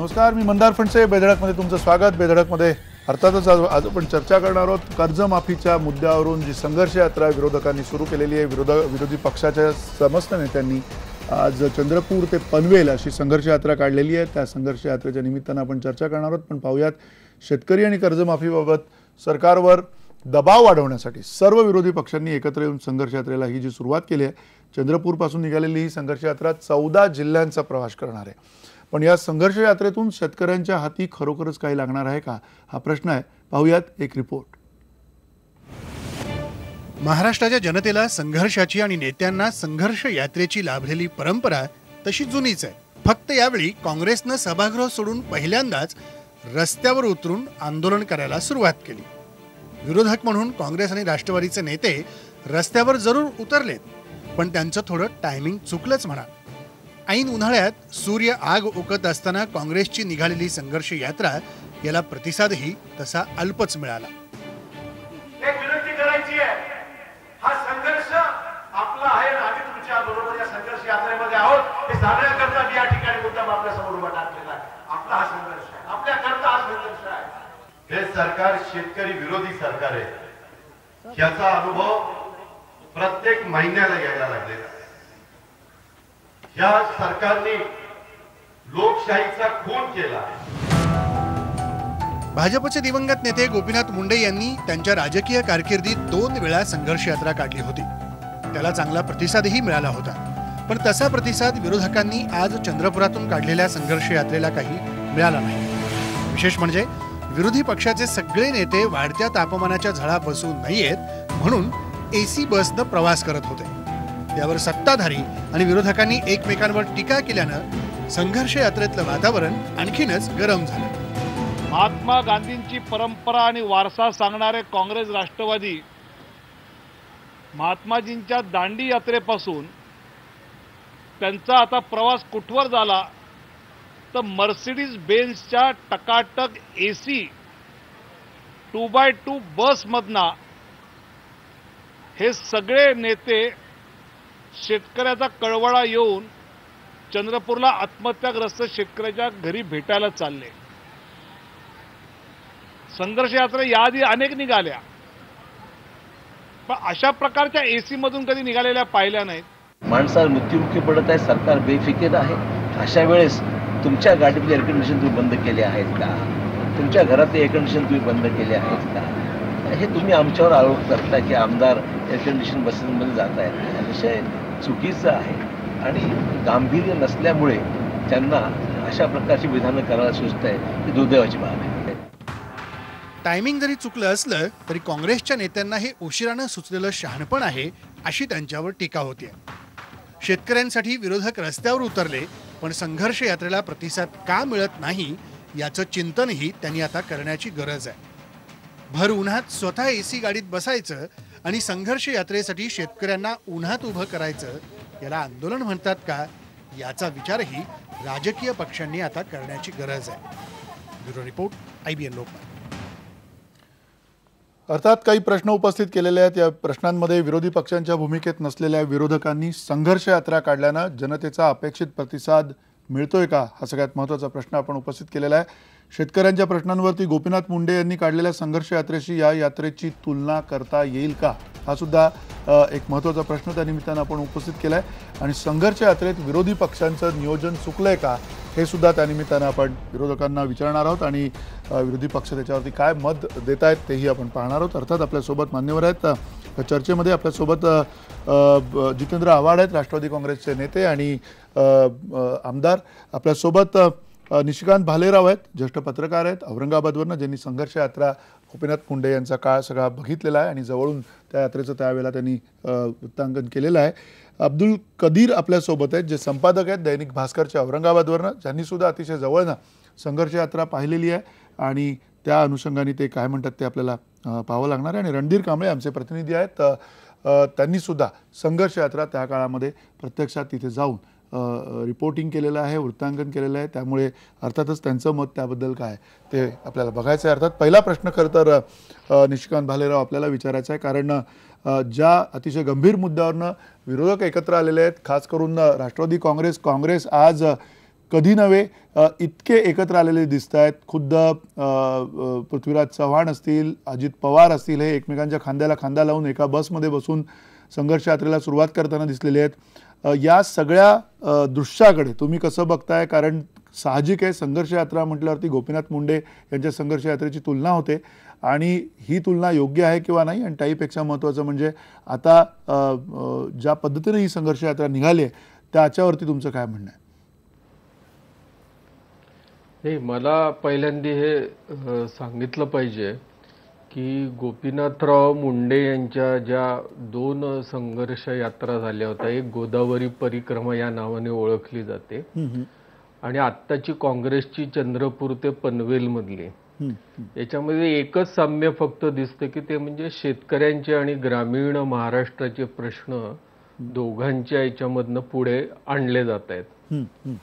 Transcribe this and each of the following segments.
नमस्कार, मी मंदार फणसे. बेधडकमध्ये तुमचं स्वागत. बेधडकमध्ये अर्थातच आज आपण चर्चा करणार आहोत कर्जमाफीच्या मुद्द्यावरून जी संघर्ष यात्रा विरोधकांनी सुरू केलेली आहे. विरोधी पक्षाच्या समस्त नेत्यांनी आज चंद्रपूर ते पनवेल अशी संघर्ष यात्रा काढलेली आहे. त्या संघर्ष यात्रेच्या निमित्तानं आपण चर्चा करणार आहोत. पण पाहूयात, शेतकरी आणि कर्जमाफीबाबत सरकारवर दबाव वाढवण्यासाठी सर्व विरोधी पक्षांनी एकत्र येऊन संघर्ष यात्रेला ही जी सुरुवात केली आहे. चंद्रपूरपासून निघालेली ही संघर्ष यात्रा 14 जिल्ह्यांचा प्रवास करणार आहे. पण या संघर्ष यात्रेतून शेतकऱ्यांच्या हाती खरोखरच काही लागणार आहे का, हा प्रश्न आहे. पाहूयात एक रिपोर्ट. महाराष्ट्राच्या जनतेला संघर्षाची आणि नेत्यांना संघर्ष यात्रेची लाभलेली परंपरा तशी जुनीच आहे. फक्त यावेळी काँग्रेसनं सभागृह सोडून पहिल्यांदाच रस्त्यावर उतरून आंदोलन करायला सुरुवात केली. विरोधक म्हणून काँग्रेस आणि राष्ट्रवादीचे नेते रस्त्यावर जरूर उतरलेत, पण त्यांचं थोडं टायमिंग चुकलंच म्हणा. ऐन उन्हाळ्यात सूर्य आग ओकत असताना काँग्रेसची निघालेली संघर्ष यात्रा याला प्रतिसादही तसा अल्पच मिळाला. एक विनंती करायची आहे, हा संघर्ष आपला आहे. आम्ही तुमच्या बरोबर या संघर्ष यात्रेमध्ये आहोत हे सांगण्याकरता मी या ठिकाणी मुद्दाम आपल्या समोर उभा टाकलेला आहे. आपला हा संघर्ष आहे, आपल्याकरता हा संघर्ष आहे. हे सरकार शेतकरी विरोधी सरकार आहे, याचा अनुभव प्रत्येक महिन्याला यायला लागलेला आहे. या सरकारने लोकशाहीचा खून केला. भाजपचे दिवंगत नेते गोपीनाथ मुंडे यांनी त्यांच्या राजकीय कारकिर्दीत 2 वेळा संघर्ष यात्रा काढली होती. त्याला चांगला प्रतिसादही मिळाला होता. पण तसा प्रतिसाद विरोधकांनी आज चंद्रपुरातून काढलेल्या संघर्ष यात्रेला काही मिळाला नाही. विशेष म्हणजे विरोधी पक्षाचे सगळे नेते वाढत्या तापमानाच्या झळा बसू नयेत म्हणून एसी बसनं प्रवास करत होते. त्यावर सत्ताधारी आणि विरोधकांनी एकमेकांवर टीका केल्यानं संघर्ष यात्रेतलं वातावरण आणखीनच गरम झालं. महात्मा गांधींची परंपरा आणि वारसा सांगणारे काँग्रेस राष्ट्रवादी महात्माजींच्या दांडी यात्रेपासून त्यांचा आता प्रवास कुठवर झाला तर मर्सिडीज बेन्झच्या टकाटक एसी 2x2 बसमधना हे सगळे नेते शेतकऱ्याचा कळवळा येऊन चंद्रपूरला आत्महत्याग्रस्त शेतकऱ्याच्या घरी भेटायला चालले. संघर्ष यात्रा याआधी अनेक निघाल्या, पण अशा प्रकारच्या एसी मधून कधी निघालेल्या पाहिल्या नाहीत. माणसाला मृत्युमुखी पडत आहे, सरकार बेफिकीर आहे. अशा वेळेस तुमच्या गाडीतले एअर कंडिशन तुम्ही बंद केले आहेत का? तुमच्या घरातले एअर कंडिशन तुम्ही बंद केले आहेत का? हे तुम्ही आमच्यावर आरोप करता की आमदार एअर कंडिशन बसेसमध्ये जात आहेत. हा विषय चुकीचा आहे आणि गांभीर्य नसल्यामुळे त्यांना अशा प्रकारची विधानं करायला सुचत आहे, ही दुर्दैवाची बाब आहे. टायमिंग जरी चुकलं असलं तरी काँग्रेसच्या नेत्यांना हे उशिरानं सुचलेलं शहाणपण आहे अशी त्यांच्यावर टीका होतीये. शेतकऱ्यांसाठी विरोधक रस्त्यावर उतरले, पण संघर्ष यात्रेला प्रतिसाद का मिळत नाही याचं चिंतनही त्यांनी आता करण्याची गरज आहे. भर उन्हात स्वतः एसी गाडीत बसायचं आणि संघर्ष यात्रेसाठी शेतकऱ्यांना उन्हात उभं करायचं, याला आंदोलन म्हणतात का, याचा विचारही राजकीय पक्षांनी आता करण्याची गरज आहे. Bureau report, IBN Lokmat. अर्थात काही प्रश्न उपस्थित केलेले आहेत. या प्रश्नांमध्ये विरोधी पक्षांच्या भूमिकेत नसलेल्या विरोधकांनी संघर्ष यात्रा काढल्यानं जनतेचा अपेक्षित प्रतिसाद मिळतोय का, हा सगळ्यात महत्त्वाचा प्रश्न आपण उपस्थित केलेला आहे. शेतकऱ्यांच्या प्रश्नांवरती गोपीनाथ मुंडे यांनी काढलेल्या संघर्ष यात्रेशी या यात्रेची तुलना करता येईल का, हा सुद्धा एक महत्त्वाचा प्रश्न त्या निमित्तानं आपण उपस्थित केला आहे. आणि संघर्ष यात्रेत विरोधी पक्षांचं नियोजन चुकलंय का, हे सुद्धा त्या निमित्तानं आपण विरोधकांना विचारणार आहोत. आणि विरोधी पक्ष त्याच्यावरती काय मत देत आहेत तेही आपण पाहणार आहोत. अर्थात आपल्यासोबत मान्यवर आहेत. चर्चेमध्ये आपल्यासोबत जितेंद्र आव्हाड आहेत, राष्ट्रवादी काँग्रेसचे नेते आणि आमदार. आपल्यासोबत निशिकांत भालेराव आहेत, ज्येष्ठ पत्रकार आहेत औरंगाबादवरनं, ज्यांनी संघर्ष यात्रा गोपीनाथ मुंडे यांचा काळ सगळा बघितलेला आहे आणि जवळून त्या यात्रेचं त्यावेळेला त्यांनी वृत्तांकन केलेलं आहे. अब्दुल कदीर आपल्यासोबत आहेत, जे संपादक आहेत दैनिक भास्करच्या औरंगाबादवरनं, ज्यांनी सुद्धा अतिशय जवळनं संघर्ष यात्रा पाहिलेली आहे आणि त्या अनुषंगाने ते काय म्हणतात ते आपल्याला पाहावं लागणार आहे. आणि रणधीर कांबळे आमचे प्रतिनिधी आहेत, त्यांनी सुद्धा संघर्ष यात्रा त्या काळामध्ये प्रत्यक्षात तिथे जाऊन रिपोर्टिंग केलेलं आहे, वृत्तांकन केलेलं आहे. त्यामुळे अर्थातच त्यांचं मत त्याबद्दल काय ते आपल्याला बघायचं आहे. अर्थात पहिला प्रश्न खरं तर निशिकांत भालेराव आपल्याला विचारायचा आहे, कारण ज्या अतिशय गंभीर मुद्द्यावरनं विरोधक एकत्र आलेले आहेत, खास करून राष्ट्रवादी काँग्रेस आज कधी नव्हे इतके एकत्र आलेले दिसत आहेत. खुद्द पृथ्वीराज चव्हाण असतील, अजित पवार असतील, हे एकमेकांच्या खांद्याला खांदा लावून एका बसमध्ये बसून संघर्ष यात्रेला सुरुवात करताना दिसलेले आहेत. या सगळ्या दृश्याकडे तुम्ही कसं बघताय? कारण साहजिक आहे, संघर्ष यात्रा म्हटल्यावरती गोपीनाथ मुंडे यांच्या संघर्ष यात्रेची तुलना होते आणि ही तुलना योग्य आहे किंवा नाही, आणि त्याहीपेक्षा महत्त्वाचं म्हणजे आता ज्या पद्धतीने ही संघर्ष यात्रा निघाली आहे त्याच्यावरती तुमचं काय म्हणणं आहे? नाही, मला पहिल्यांदा हे सांगितलं पाहिजे की गोपीनाथराव मुंडे यांच्या ज्या 2 संघर्ष यात्रा झाल्या होत्या, एक गोदावरी परिक्रमा या नावाने ओळखली जाते आणि आत्ताची काँग्रेसची चंद्रपूर ते पनवेल मधली, याच्यामध्ये एकच साम्य फक्त दिसतं की ते म्हणजे शेतकऱ्यांचे आणि ग्रामीण महाराष्ट्राचे प्रश्न दोघांच्या याच्यामधनं पुढे आणले जात आहेत.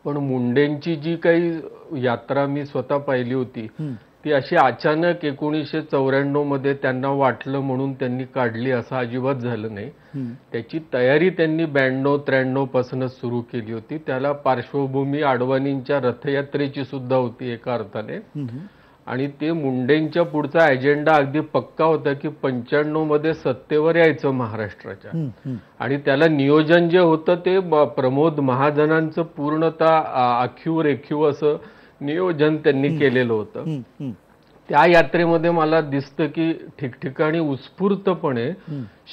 पण मुंडेंची जी काही यात्रा मी स्वतः पाहिली होती ती अशी अचानक 1994 मध्ये त्यांना वाटलं म्हणून त्यांनी काढली असं अजिबात झालं नाही. त्याची तयारी त्यांनी 92-93 पासूनच सुरू केली होती. त्याला पार्श्वभूमी अडवाणींच्या रथयात्रेची सुद्धा होती एका अर्थाने, आणि ते मुंडेंच्या पुढचा अजेंडा अगदी पक्का होता की 95 मध्ये सत्तेवर यायचं महाराष्ट्राच्या, आणि त्याला नियोजन जे होतं ते प्रमोद महाजनांचं पूर्णतः आखीव रेखीव असं नियोजन त्यांनी केलेलं होतं. त्या यात्रेमध्ये मला दिसतं की ठिकठिकाणी उत्स्फूर्तपणे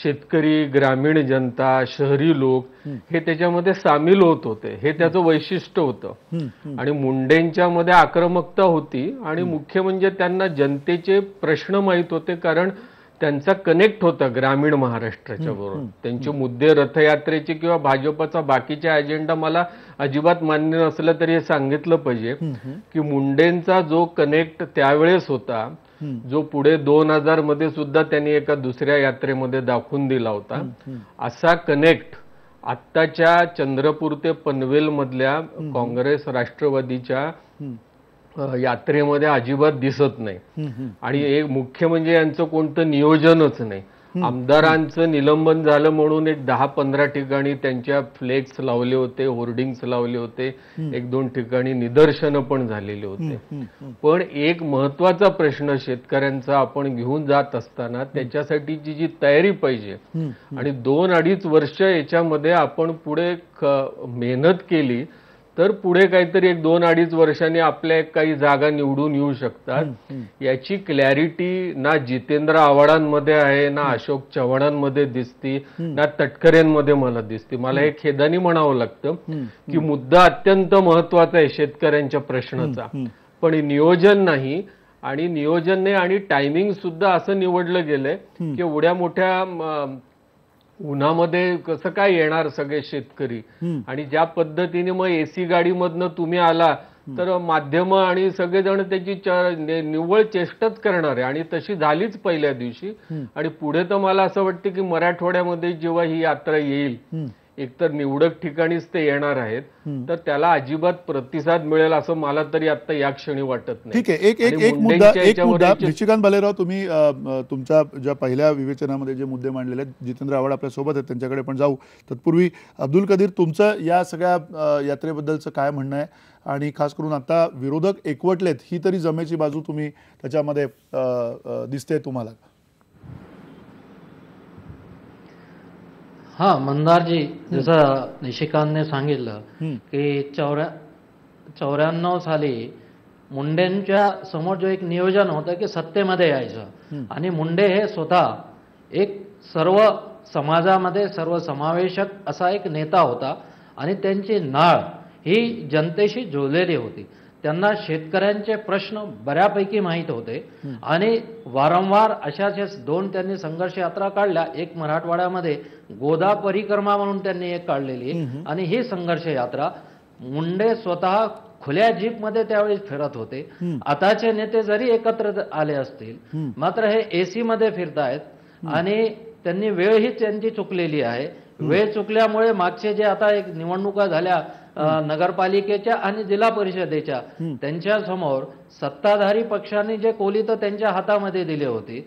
शेतकरी, ग्रामीण जनता, शहरी लोक हे त्याच्यामध्ये सामील होत होते. हे त्याचं वैशिष्ट्य होतं. आणि मुंडेंच्या मध्ये आक्रमकता होती आणि मुख्य म्हणजे त्यांना जनतेचे प्रश्न माहीत होते, कारण त्यांचा कनेक्ट होता ग्रामीण महाराष्ट्राच्या बरोबर. त्यांचे मुद्दे रथयात्रेचे किंवा भाजपचा बाकीचा अजेंडा मला अजिबात मान्य नसलं तरी हे सांगितलं पाहिजे की मुंडेंचा जो कनेक्ट त्यावेळेस होता, जो पुढे 2000 मध्ये सुद्धा त्यांनी एका दुसऱ्या यात्रेमध्ये दाखवून दिला होता, असा कनेक्ट आत्ताच्या चंद्रपूर ते पनवेल मधल्या काँग्रेस राष्ट्रवादीच्या यात्रेमध्ये अजिबात दिसत नाही. आणि एक मुख्य म्हणजे यांचं कोणतं नियोजनच नाही. आमदारांचं निलंबन झालं म्हणून एक 10-15 ठिकाणी त्यांच्या फ्लेक्स लावले होते, होर्डिंग्स लावले होते, 1-2 ठिकाणी निदर्शनं पण झालेले होते. पण एक महत्वाचा प्रश्न शेतकऱ्यांचा आपण घेऊन जात असताना त्याच्यासाठीची जी तयारी पाहिजे, आणि 2-2.5 वर्ष याच्यामध्ये आपण पुढे मेहनत केली तर पुढे काहीतरी 1-2-2.5 वर्षांनी आपल्या काही जागा निवडून येऊ शकतात. याची क्लॅरिटी ना जितेंद्र आव्हाडांमध्ये आहे, ना अशोक चव्हाणांमध्ये दिसती, ना तटकरेंमध्ये मला दिसते. मला हे खेदानी म्हणावं लागतं की मुद्दा अत्यंत महत्वाचा आहे शेतकऱ्यांच्या प्रश्नाचा, पण नियोजन नाही. आणि नियोजन नाही आणि टायमिंग सुद्धा असं निवडलं गेलंय की एवढ्या मोठ्या उन्हामध्ये कसं काय येणार सगळे शेतकरी, आणि ज्या पद्धतीने मग एसी गाडीमधनं तुम्ही आला तर माध्यम आणि सगळेजण त्याची निव्वळ चेष्टाच करणार आहे, आणि तशी झालीच पहिल्या दिवशी. आणि पुढे तर मला असं वाटतं की मराठवाड्यामध्ये जेव्हा ही यात्रा येईल, एकतर निवडक ठिकाणीच ते येणार आहेत, तर त्याला अजिबात प्रतिसाद मिळेल असं मला तरी आता या क्षणी वाटत नाही. ठीक आहे, एक मुद्दा निशिकांत भालेराव, तुम्ही तुमच्या ज्या पहिल्या विवेचनामध्ये जे मुद्दे मांडलेले आहेत, जितेंद्र आव्हाड आपल्या सोबत आहेत, त्यांच्याकडे पण जाऊ. तत्पूर्वी अब्दुल कदीर, तुमचं या सगळ्या यात्रेबद्दलचं काय म्हणणं आहे? आणि खास करून आता विरोधक एकवटलेत, ही तरी जमेची बाजू तुम्ही त्याच्यामध्ये दिसते तुम्हाला? हा, मंदारजी, जसं निशिकांतने सांगितलं की 94 साली मुंडेंच्या समोर जो एक नियोजन होतं की सत्तेमध्ये यायचं, आणि मुंडे हे स्वतः एक सर्व समाजामध्ये सर्वसमावेशक असा एक नेता होता, आणि त्यांची नाळ ही जनतेशी जोडलेली होती. त्यांना शेतकऱ्यांचे प्रश्न बऱ्यापैकी माहीत होते, आणि वारंवार अशाच 2 त्यांनी संघर्ष यात्रा काढल्या. एक मराठवाड्यामध्ये गोदा परिक्रमा म्हणून त्यांनी एक काढलेली, आणि ही संघर्ष यात्रा मुंडे स्वतः खुल्या जीपमध्ये त्यावेळी फिरत होते. आताचे नेते जरी एकत्र आले असतील, मात्र हे एसी मध्ये फिरतायत, आणि त्यांनी वेळ ही त्यांची चुकलेली आहे. वेळ चुकल्यामुळे मागचे जे आता एक निवडणुका झाल्या नगरपालिकेच्या आणि जिल्हा परिषदेच्या, त्यांच्या समोर सत्ताधारी पक्षांनी जे कोलितं त्यांच्या हातामध्ये दिले होते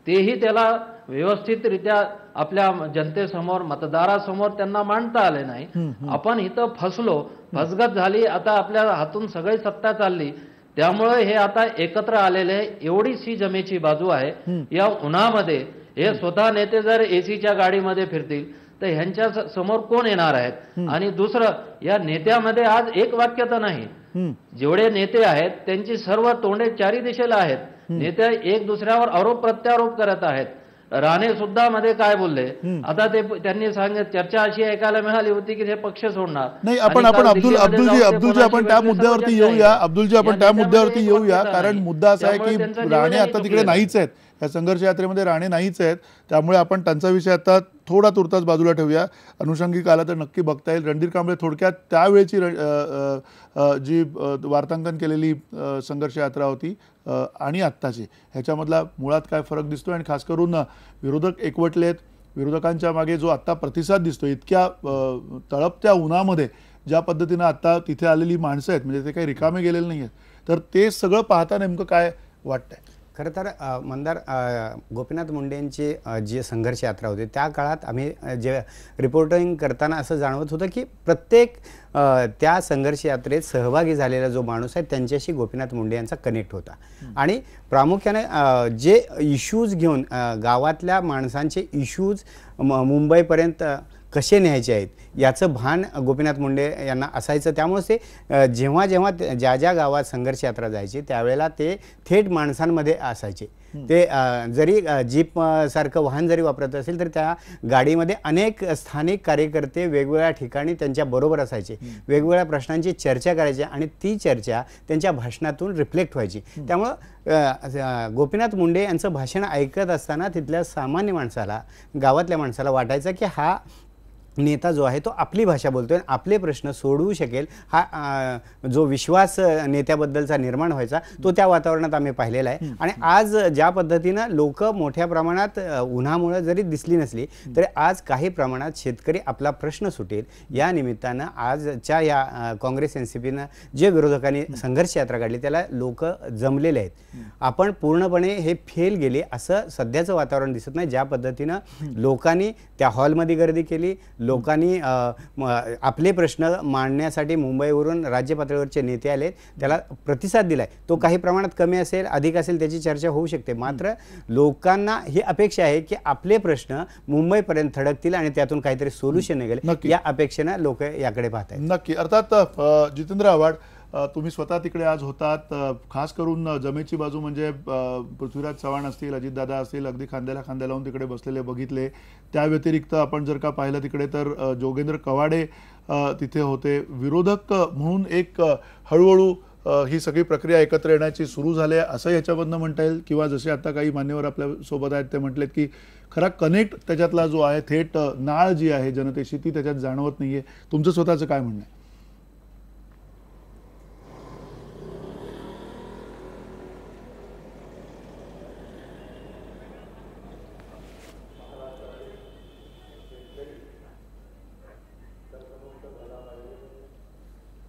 तेही त्याला व्यवस्थितरित्या आपल्या जनतेसमोर मतदारासमोर त्यांना मांडता आले नाही. आपण इथं फसगत झाली, आता आपल्या हातून सगळी सत्ता चालली. त्यामुळे हे आता एकत्र आलेले एवढीच ही जमेची बाजू आहे. या उन्हामध्ये हे स्वतः नेते जर एसीच्या गाडीमध्ये फिरतील तर ह्यांच्या समोर कोण येणार आहेत? आणि दुसरं, या नेत्यामध्ये आज एक वाक्य तर नाही. जेवढे नेते आहेत त्यांची सर्व तोंडे चारी दिशेला आहेत. नेते एक दुसऱ्यावर आरोप प्रत्यारोप करत आहेत. राणे सुद्धा मध्ये काय बोलले, आता ते त्यांनी सांगितलं, चर्चा अशी ऐकायला मिळाली होती की ते पक्ष सोडणार नाही. आपण अब्दुलजी आपण त्या मुद्द्यावरती येऊया. अब्दुलजी आपण त्या मुद्द्यावरती येऊया, कारण मुद्दा असा आहे की राणे आता तिकडे नाहीच आहेत, या संघर्ष यात्रेमध्ये राणे नाहीच आहेत. त्यामुळे आपण त्यांचा विषय आता थोडा तुर्तास बाजूला ठेवूया. अनुषंगिक आला तर नक्की बघता येईल. रणधीर कांबळे, थोडक्यात त्यावेळची जी वार्तांकन केलेली संघर्ष यात्रा होती आणि आत्ताची, ह्याच्यामधला मुळात काय फरक दिसतोय? आणि खास करून विरोधक एकवटलेत, विरोधकांच्या मागे जो आत्ता प्रतिसाद दिसतो, इतक्या तळपत्या उन्हामध्ये ज्या पद्धतीनं आत्ता तिथे आलेली माणसं आहेत, म्हणजे ते काही रिकामे गेलेले नाही आहेत, तर ते सगळं पाहता नेमकं काय वाटतंय? खरं तर मंदार, गोपीनाथ मुंडेंची जी संघर्ष यात्रा होती त्या काळात आम्ही जे रिपोर्टिंग करताना असं जाणवत होतं की प्रत्येक त्या संघर्ष यात्रेत सहभागी झालेला जो माणूस आहे त्यांच्याशी गोपीनाथ मुंडे यांचा कनेक्ट होता. आणि प्रामुख्याने जे इश्यूज घेऊन गावातल्या माणसांचे इश्यूज मुंबईपर्यंत कसे न्यायचे आहेत याचं भान गोपीनाथ मुंडे यांना असायचं. त्यामुळे ते जेव्हा जेव्हा ज्या ज्या गावात संघर्ष यात्रा जायची त्यावेळेला ते थेट माणसांमध्ये असायचे. ते जरी जीप सारखं वाहन जरी वापरत असेल तर त्या गाडीमध्ये अनेक स्थानिक कार्यकर्ते वेगवेगळ्या ठिकाणी त्यांच्या बरोबर असायचे, वेगवेगळ्या प्रश्नांची चर्चा करायची आणि ती चर्चा त्यांच्या भाषणातून रिफ्लेक्ट व्हायची. त्यामुळं गोपीनाथ मुंडे यांचं भाषण ऐकत असताना तिथल्या सामान्य माणसाला, गावातल्या माणसाला वाटायचं की हा नेता जो आहे तो आपली भाषा बोलतोय, आपले प्रश्न सोडवू शकेल. हा जो विश्वास नेत्याबद्दलचा निर्माण व्हायचा तो त्या वातावरणात आम्ही पाहिलेला आहे. आणि आज ज्या पद्धतीनं लोक मोठ्या प्रमाणात उन्हामुळे जरी दिसली नसली तरी आज काही प्रमाणात शेतकरी आपला प्रश्न सुटेल या निमित्तानं आजच्या या काँग्रेस NCPनं जे विरोधकांनी संघर्ष यात्रा काढली त्याला लोक जमलेले आहेत. आपण पूर्णपणे हे फेल गेले असं सध्याचं वातावरण दिसत नाही. ज्या पद्धतीनं लोकांनी त्या हॉलमध्ये गर्दी केली, लोकांनी आपले प्रश्न मांडण्यासाठी मुंबईवरून राज्य पातळीवरचे नेते आले, त्याला प्रतिसाद दिलाय. तो काही प्रमाणात कमी असेल अधिक असेल त्याची चर्चा होऊ शकते. मात्र लोकांना ही अपेक्षा आहे की आपले प्रश्न मुंबईपर्यंत थडकतील आणि त्यातून काहीतरी सोल्युशन निघेल, या अपेक्षेनं लोक याकडे पाहत आहेत. नक्की. अर्थात जितेंद्र आव्हाड, तुम्ही स्वतः तिकडे आज होतात. खास करून जमेची बाजू म्हणजे पृथ्वीराज चव्हाण असतील, अजितदादा असतील, अगदी खांद्याला खांद्या लावून तिकडे बसलेले बघितले. त्या व्यतिरिक्त आपण जर का पाहिलं तिकडे तर जोगेंद्र कवाडे तिथे होते. विरोधक म्हणून एक हळूहळू ही सगळी प्रक्रिया एकत्र येण्याची सुरू झाली आहे असं याच्यामधनं म्हणता येईल. किंवा जसे आता काही मान्यवर आपल्या सोबत आहेत ते म्हटलेत की खरा कनेक्ट त्याच्यातला जो आहे, थेट नाळ जी आहे जनतेशी, ती त्याच्यात जाणवत नाहीये. तुमचं स्वतःचं काय म्हणणं आहे?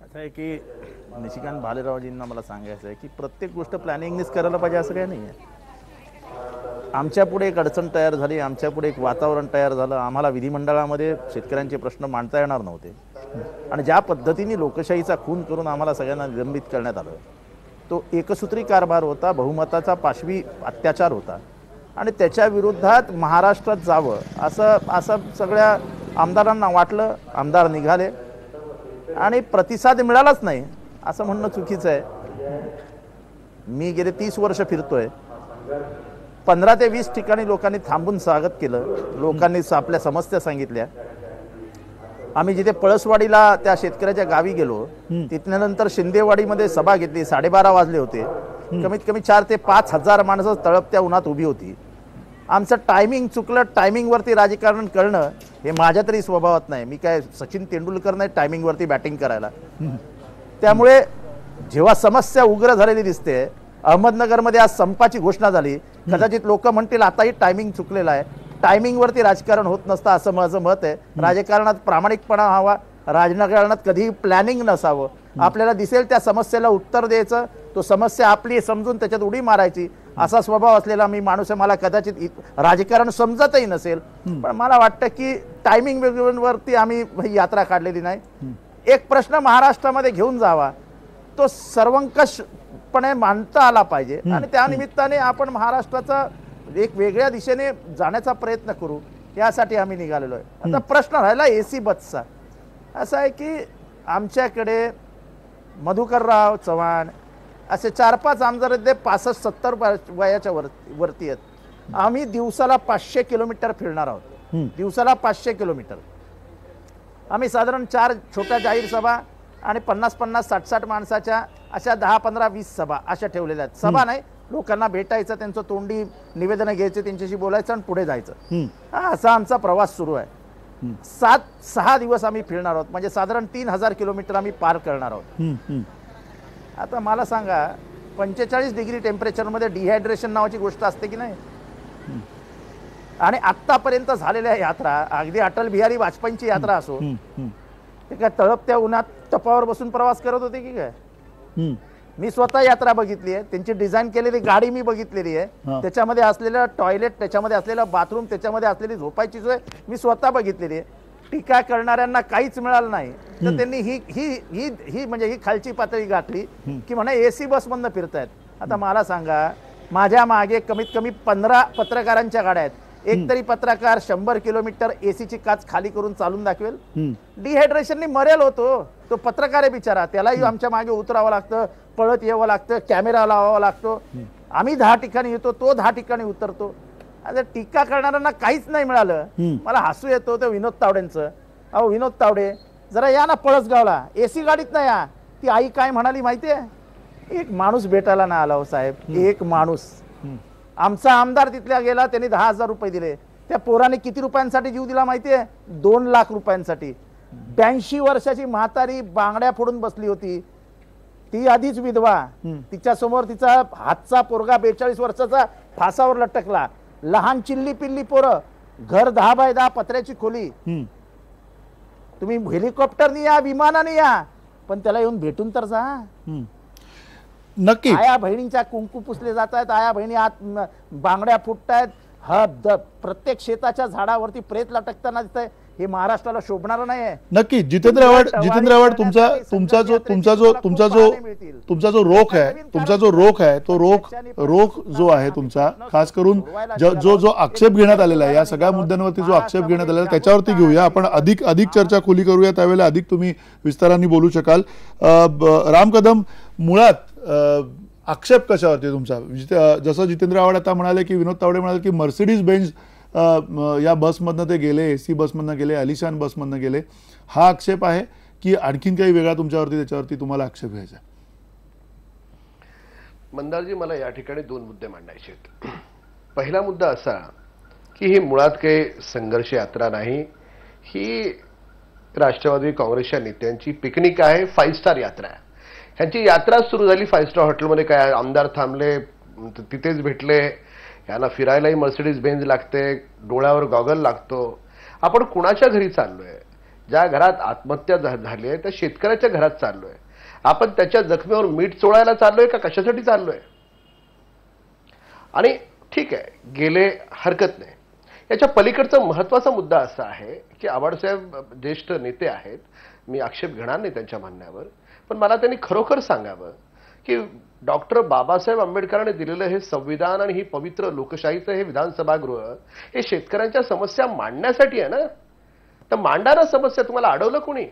असं आहे की निशिकांत भालेरावजींना मला सांगायचं आहे की प्रत्येक गोष्ट प्लॅनिंगनेच करायला पाहिजे असं काही नाही आहे. आमच्या पुढे एक अडचण तयार झाली, आमच्या पुढे एक वातावरण तयार झालं. आम्हाला विधिमंडळामध्ये शेतकऱ्यांचे प्रश्न मांडता येणार नव्हते आणि ज्या पद्धतीने लोकशाहीचा खून करून आम्हाला सगळ्यांना निलंबित करण्यात आलं तो एकसूत्री कारभार होता, बहुमताचा पाशवी अत्याचार होता आणि त्याच्या विरोधात महाराष्ट्रात जावं असं सगळ्या आमदारांना वाटलं. आमदार निघाले आणि प्रतिसाद मिळालाच नाही असं म्हणणं चुकीचं आहे. मी गेले 30 वर्ष फिरतोय. 15 ते 20 ठिकाणी लोकांनी थांबून स्वागत केलं, लोकांनी आपल्या समस्या सांगितल्या. आम्ही जिथे पळसवाडीला त्या शेतकऱ्याच्या गावी गेलो तिथल्यानंतर शिंदेवाडीमध्ये सभा घेतली. 12:30 वाजले होते. कमीत कमी 4 ते 5 हजार माणसं तळपत्या उन्हात उभी होती. आमचं टायमिंग चुकलं. टायमिंगवरती राजकारण करणं हे माझ्या तरी स्वभावात नाही. मी काय सचिन तेंडुलकर नाही टायमिंगवरती बॅटिंग करायला. त्यामुळे जेव्हा समस्या उग्र झालेली दिसते, अहमदनगरमध्ये आज संपाची घोषणा झाली, कदाचित लोक म्हणतील आताही टायमिंग चुकलेला आहे. टायमिंगवरती राजकारण होत नसतं असं माझं मत आहे. राजकारणात प्रामाणिकपणा हवा, राजकारणात कधीही प्लॅनिंग नसावं. आपल्याला दिसेल त्या समस्येला उत्तर द्यायचं, तो समस्या आपली समजून त्याच्यात उडी मारायची असा स्वभाव असलेला मी माणूस आहे. मला कदाचित राजकारण समजतही नसेल, पण मला वाटतं की टायमिंग वरती आम्ही ही यात्रा काढलेली नाही. एक प्रश्न महाराष्ट्रामध्ये घेऊन जावा, तो सर्वंकषपणे मांडता आला पाहिजे आणि त्या निमित्ताने आपण महाराष्ट्राचा एक वेगळ्या दिशेने जाण्याचा प्रयत्न करू, यासाठी आम्ही निघालेलो आहे. आता प्रश्न राहिला एसी बसचा. असं आहे की आमच्याकडे मधुकरराव चव्हाण असे 4-5 आमदार आहेत, 65-70 वयाच्या वरती आहेत. आम्ही दिवसाला 500 किलोमीटर फिरणार आहोत. दिवसाला 500 किलोमीटर. आम्ही साधारण 4 छोट्या जाहीर सभा आणि 50-50, 60-60 माणसाच्या अशा 10-15-20 सभा अशा ठेवलेल्या आहेत. सभा नाही, लोकांना भेटायचं, त्यांचं तोंडी निवेदनं घ्यायचे, त्यांच्याशी बोलायचं आणि पुढे जायचं. असा आमचा प्रवास सुरू आहे. 6 दिवस आम्ही फिरणार आहोत, म्हणजे साधारण 3000 किलोमीटर आम्ही पार करणार आहोत. आता मला सांगा, 45 डिग्री टेम्परेचरमध्ये डिहायड्रेशन नावाची गोष्ट असते की नाही? आणि आत्तापर्यंत झालेल्या यात्रा, अगदी अटल बिहारी वाजपेयींची यात्रा असो, ते काय तळपत्या उन्हात टपावर बसून प्रवास करत होते की काय? मी स्वतः यात्रा बघितली आहे, त्यांची डिझाईन केलेली गाडी मी बघितलेली आहे, त्याच्यामध्ये असलेलं टॉयलेट, त्याच्यामध्ये असलेलं बाथरूम, त्याच्यामध्ये असलेली झोपायची सोय मी स्वतः बघितलेली आहे. टीका करणाऱ्यांना काहीच मिळालं नाही, तर त्यांनी ही ही ही ही म्हणजे ही खालची पातळी गाठली की म्हणा एसी बसमधनं फिरतायत. आता मला सांगा, माझ्या मागे कमीत कमी 15 पत्रकारांच्या गाड्या आहेत. एक तरी पत्रकार 100 किलोमीटर एसीची काच खाली करून चालून दाखवेल? डिहायड्रेशननी मरेल होतो तो पत्रकार आहे बिचारा, त्यालाही आमच्या मागे उतरावं लागतं, पळत यावं लागतं, कॅमेरा लावावा लागतो. आम्ही 10 ठिकाणी येतो, तो 10 ठिकाणी उतरतो. आता टीका करणाऱ्यांना काहीच नाही मिळालं. मला हसू येतो ते विनोद तावडेंचं. अहो विनोद तावडे, जरा या ना पळसगावला, एसी गाडीत नाही या. ती आई काय म्हणाली माहितीये? एक माणूस भेटायला ना आला हो साहेब, एक माणूस. आमचा आमदार तिथल्या गेला, त्यांनी 10,000 रुपये दिले. त्या पोराने किती रुपयांसाठी जीव दिला माहितीये? 2 लाख रुपयांसाठी. 82 वर्षाची म्हातारी बांगड्या फोडून बसली होती, ती आधीच विधवा. तिच्या समोर तिचा हातचा पोरगा 42 वर्षाचा फासावर लटकला. लहान चिल्ली पिल्ली पोरं, घर 10 बाय 10 पत्र्याची खोली. तुम्ही हेलिकॉप्टरने या, विमानाने या, पण त्याला येऊन भेटून तर जा. नक्की. आया बहिणींच्या कुंकू पुसले जात आहेत, आया बहिणी आत बांगड्या फुटतायत, प्रत्येक शेताच्या झाडावरती प्रेत लटकताना दिसतंय. हे महाराष्ट्राला शोभणारं नाही आहे. नक्की. जितेंद्र आव्हाड, तुमचा जो रोख आहे, तो रोख जो आहे तुमचा, खास करून जो आक्षेप घेण्यात आलेला आहे, या सगळ्या मुद्द्यांवरती जो आक्षेप घेण्यात आलेला आहे त्याच्यावरती घेऊया आपण. अधिक चर्चा खुली करूया, त्यावेळेला अधिक तुम्ही विस्ताराने बोलू शकाल. राम कदम, मुळात आक्षेप कशावरती तुमचा? जसं जितेंद्र आव्हाड आता म्हणाले की, विनोद तावडे म्हणाले की मर्सिडीज बेंझ या बसमधनं ते गेले, एसी बसमधनं गेले, अलिशान बसमधनं गेले, हा आक्षेप आहे की आणखीन काही वेगळा तुमच्यावरती, त्याच्यावरती तुम्हाला आक्षेप घ्यायचा? मंदारजी, मला या ठिकाणी 2 मुद्दे मांडायचे आहेत. पहिला मुद्दा असा की ही मुळात काही संघर्ष यात्रा नाही, ही राष्ट्रवादी काँग्रेसच्या नेत्यांची पिकनिक आहे, 5 स्टार यात्रा आहे. ह्यांची यात्रा सुरू झाली 5 स्टार हॉटेलमध्ये. काय आमदार थांबले, तिथेच भेटले, यांना फिरायलाही मर्सिडीज बेंझ लागते, डोळ्यावर गॉगल लागतो. आपण कुणाच्या घरी चाललोय? ज्या घरात आत्महत्या झाली आहे त्या शेतकऱ्याच्या घरात चाललोय. आपण त्याच्या जखमेवर मीठ चोळायला चाललोय का कशासाठी चाललोय? आणि ठीक आहे, गेले, हरकत नाही. याच्या पलीकडचा महत्वाचा मुद्दा असा आहे की आव्हाडसाहेब ज्येष्ठ नेते आहेत, मी आक्षेप घेणार नाही त्यांच्या म्हणण्यावर, पण मला त्यांनी खरोखर सांगावं की डॉक्टर बाबासाहेब आंबेडकरांनी दिलेलं हे संविधान आणि ही पवित्र लोकशाहीचं हे विधानसभागृह हे शेतकऱ्यांच्या समस्या मांडण्यासाठी आहे ना. तर मांडा समस्या. तुम्हाला अडवलं कोणी?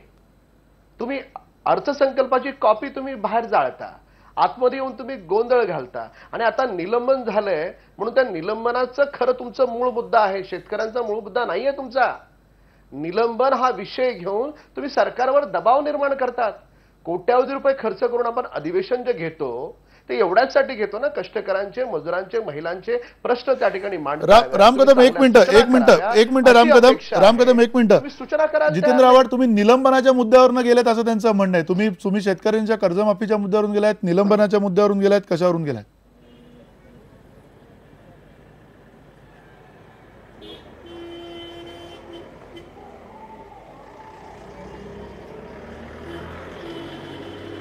तुम्ही अर्थसंकल्पाची कॉपी तुम्ही बाहेर जाळता, आतमध्ये येऊन तुम्ही गोंधळ घालता, आणि आता निलंबन झालंय म्हणून त्या निलंबनाचं खरं तुमचं मूळ मुद्दा आहे, शेतकऱ्यांचा मूळ मुद्दा नाहीये तुमचा. निलंबन हा विषय घेऊन तुम्ही सरकारवर दबाव निर्माण करतात. कोट्यावधी रुपये खर्च करून आपण अधिवेशन जे घेतो ते एवढ्याचसाठी घेतो ना, कष्टकऱ्यांचे, मजुरांचे, महिलांचे प्रश्न त्या ठिकाणी मांडतो. राम कदम, एक मिनिट सूचना करा. जितेंद्र आव्हाड, तुम्ही निलंबनाच्या मुद्द्यावरून गेलेत असं त्यांचं म्हणणं आहे. तुम्ही शेतकऱ्यांच्या कर्जमाफीच्या मुद्द्यावरून गेलायत, निलंबनाच्या मुद्द्यावरून गेलायत, कशावरून गेलायत?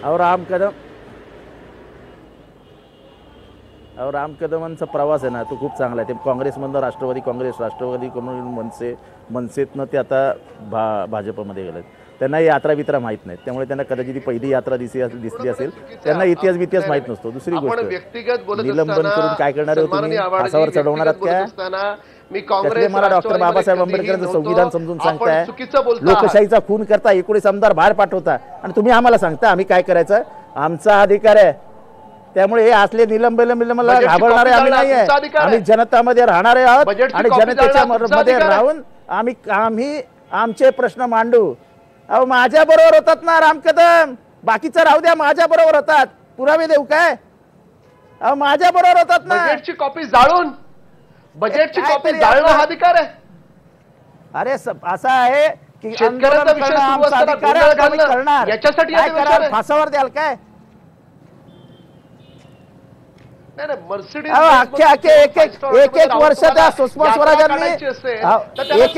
और राम कदम, राम कदमांचा प्रवास आहे ना तो खूप चांगला आहे. ते काँग्रेसमधनं राष्ट्रवादी काँग्रेस, राष्ट्रवादी काँग्रेस, मनसेतनं ते आता भाजपमध्ये गेलेत. त्यांना यात्रा बित्रा माहीत नाहीत, त्यामुळे त्यांना कदाचित ती पहिली यात्रा दिसली असेल. त्यांना इतिहास माहीत नसतो. दुसरी गोष्ट, निलंबन करून काय करणार आहे तुम्ही? फासावर चढवणार आहात का? त्यातले मला डॉक्टर बाबासाहेब आंबेडकरांचं संविधान समजून सांगताय, लोकशाहीचा खून करता, 19 आमदार बाहेर पाठवता आणि तुम्ही आम्हाला सांगता आम्ही काय करायचं? आमचा अधिकार आहे. त्यामुळे हे असले निलंबन घाबरणारे आम्ही नाही आहे. आम्ही जनतामध्ये राहणारे आहोत आणि जनतेच्या मध्ये राहून आम्ही आमचे प्रश्न मांडू. अहो माझ्या बरोबर होतात ना राम कदम, बाकीचं राहू द्या, माझ्या बरोबर होतात. पुरावे देऊ काय? अहो माझ्या बरोबर होतात ना. बजेटची कॉपी जाळून, बजेटची कॉपी जाळणं हा अधिकार आहे. अरे असं आहे की शेतकऱ्यांचा विषय सुरू असताना गोंधळ घालणं, याच्यासाठी फासावर द्याल काय? मर्सिडीज एक वर्ष त्या सुषमा स्वराजांनी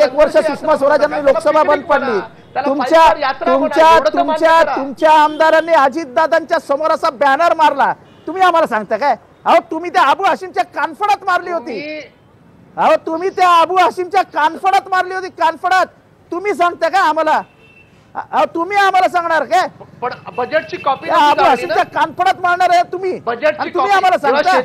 एक वर्ष सुषमा स्वराजांनी लोकसभा बंद पडली. तुमच्या आमदारांनी अजितदादांच्या समोर असा बॅनर मारला. तुम्ही आम्हाला सांगता काय? अहो तुम्ही त्या अबू हाशिमच्या कानफडात मारली होती. अहो तुम्ही त्या अबू हाशिमच्या कानफडात मारली होती, कानफडात. तुम्ही सांगता काय आम्हाला? तुम्ही आम्हाला सांगणार काय? पण बजेटची कॉपी कानफडात मारणार आहे तुम्ही. तुम्ही आम्हाला सांगता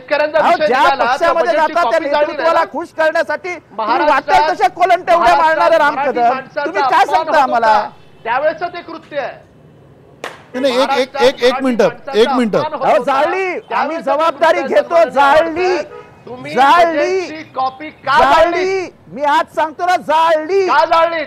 ज्या पक्षामध्ये जाता त्या नेतृत्वाला खुश करण्यासाठी वाटेल तशा कोलंटे उड्या मारणारे राम कदम, तुम्ही काय सांगता आम्हाला? त्यावेळेच ते कृत्य आहे. एक मिनिट जाळली, आम्ही जबाबदारी घेतो. जाळली कॉपी का जाळली? मी आज सांगतो ना, जाळली का जाळली?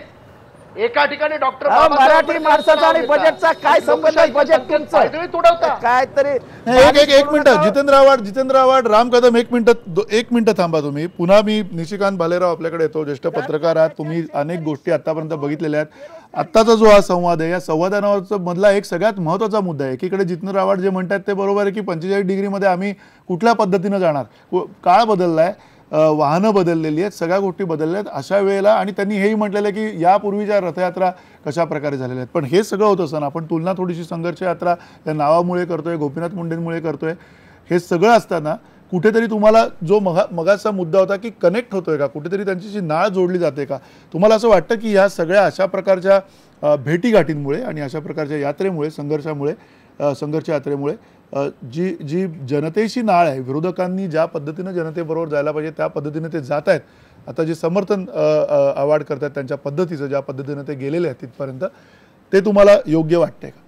एका ठिकाणी डॉक्टर मराठी माणसाचा आणि बजेटचा काय संबंध? बजेट तुमचं तुडवता काय तरी. एक मिनिट जितेंद्र आव्हाड, राम कदम, एक मिनिट थांबा तुम्ही. पुन्हा मी निशिकांत भालेराव आपल्याकडे येतो. ज्येष्ठ पत्रकार आहात तुम्ही, अनेक गोष्टी आतापर्यंत बघितलेल्या आहेत. आत्ताचा जो हा संवाद आहे, या संवादाचा मधला एक सगळ्यात महत्त्वाचा मुद्दा आहे. एकीकडे जितेंद्र आव्हाड जे म्हणतात ते बरोबर आहे की 45 डिग्रीमध्ये आम्ही कुठल्या पद्धतीनं जाणार. काळ बदललाय, वाहनं बदललेली आहेत, सगळ्या गोष्टी बदलल्या आहेत अशा वेळेला. आणि त्यांनी हेही म्हटलेलं आहे की यापूर्वीच्या रथयात्रा कशा प्रकारे झालेल्या आहेत. पण हे सगळं होत असताना आपण तुलना थोडीशी संघर्ष यात्रा या नावामुळे करतोय, गोपीनाथ मुंडेंमुळे करतोय. हे सगळं असताना कुठेतरी तुम्हाला जो मगाचा मुद्दा होता की कनेक्ट होतोय का, कुठेतरी त्यांची नाळ जोडली जाते का? तुम्हाला असं वाटतं की ह्या सगळ्या अशा प्रकारच्या भेटीगाठींमुळे आणि अशा प्रकारच्या यात्रेमुळे, संघर्ष यात्रेमुळे जी जनतेशी नाळ आहे, विरोधकांनी ज्या पद्धतीनं जनतेबरोबर जायला पाहिजे त्या पद्धतीने ते जात आहेत. आता जे समर्थन आव्हाड करतात त्यांच्या पद्धतीचं, ज्या पद्धतीनं ते गेलेले आहेत तिथपर्यंत, ते तुम्हाला योग्य वाटतंय का?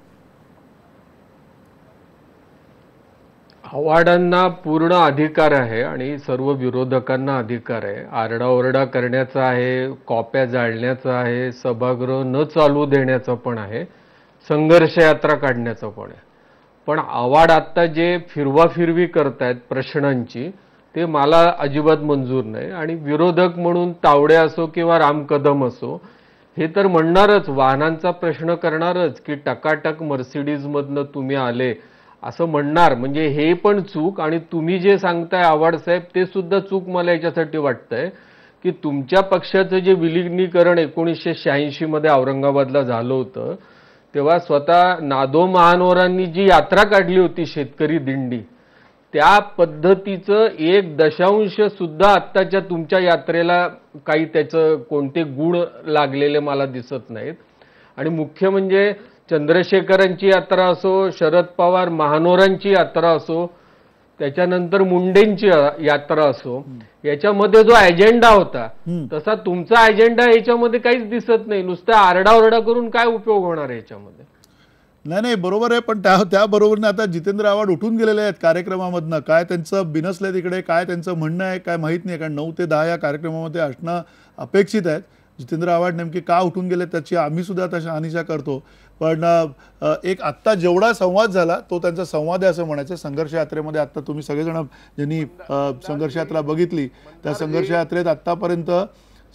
आव्हाडांना पूर्ण अधिकार आहे आणि सर्व विरोधकांना अधिकार आहे. आरडाओरडा करण्याचा आहे, कॉप्या जाळण्याचा आहे, सभागृह न चालू देण्याचं पण आहे, संघर्ष यात्रा काढण्याचं पण आहे. पण आव्हाड आत्ता जे फिरवाफिरवी करतायत प्रश्नांची, ते मला अजिबात मंजूर नाही. आणि विरोधक म्हणून तावडे असो किंवा राम कदम असो, हे तर म्हणणारच, वाहनांचा प्रश्न करणारच की टकाटक मर्सिडीजमधनं तुम्ही आले असं म्हणणार. म्हणजे हे पण चूक. आणि तुम्ही जे सांगताय आव्हाड साहेब ते सुद्धा चूक मला याच्यासाठी वाटतंय की तुमच्या पक्षाचं जे विलिनीकरण 1986 मध्ये औरंगाबादला झालं होतं, तेव्हा स्वतः नादो महानोरांनी जी यात्रा काढली होती, शेतकरी दिंडी, त्या पद्धतीचं 1 सुद्धा आत्ताच्या तुमच्या यात्रेला काही त्याचं कोणते गुण लागलेले मला दिसत नाहीत. आणि मुख्य म्हणजे चंद्रशेखरांची यात्रा असो, शरद पवार महानोरांची यात्रा असो, त्याच्यानंतर मुंडेंची यात्रा असो, याच्यामध्ये जो अजेंडा होता तसा तुमचा अजेंडा याच्यामध्ये काहीच दिसत नाही. नुसता आरडाओरडा करून काय उपयोग होणार आहे याच्यामध्ये? नाही बरोबर आहे. पण त्याबरोबरने आता जितेंद्र आव्हाड उठून गेलेले आहेत कार्यक्रमामधनं. काय त्यांचं बिनसलंय तिकडे, काय त्यांचं म्हणणं आहे काय माहीत नाही. कारण 9 ते 10 या कार्यक्रमामध्ये असणं अपेक्षित आहेत. जितेंद्र आव्हाड नेमके का उठून गेले त्याची आम्ही सुद्धा आता शहानिशा करतो. पण एक आत्ता जेवढा संवाद झाला तो त्यांचा संवाद आहे असं म्हणायचं. संघर्ष यात्रेमध्ये आत्ता तुम्ही सगळेजण ज्यांनी संघर्ष यात्रा बघितली, त्या संघर्ष यात्रेत आत्तापर्यंत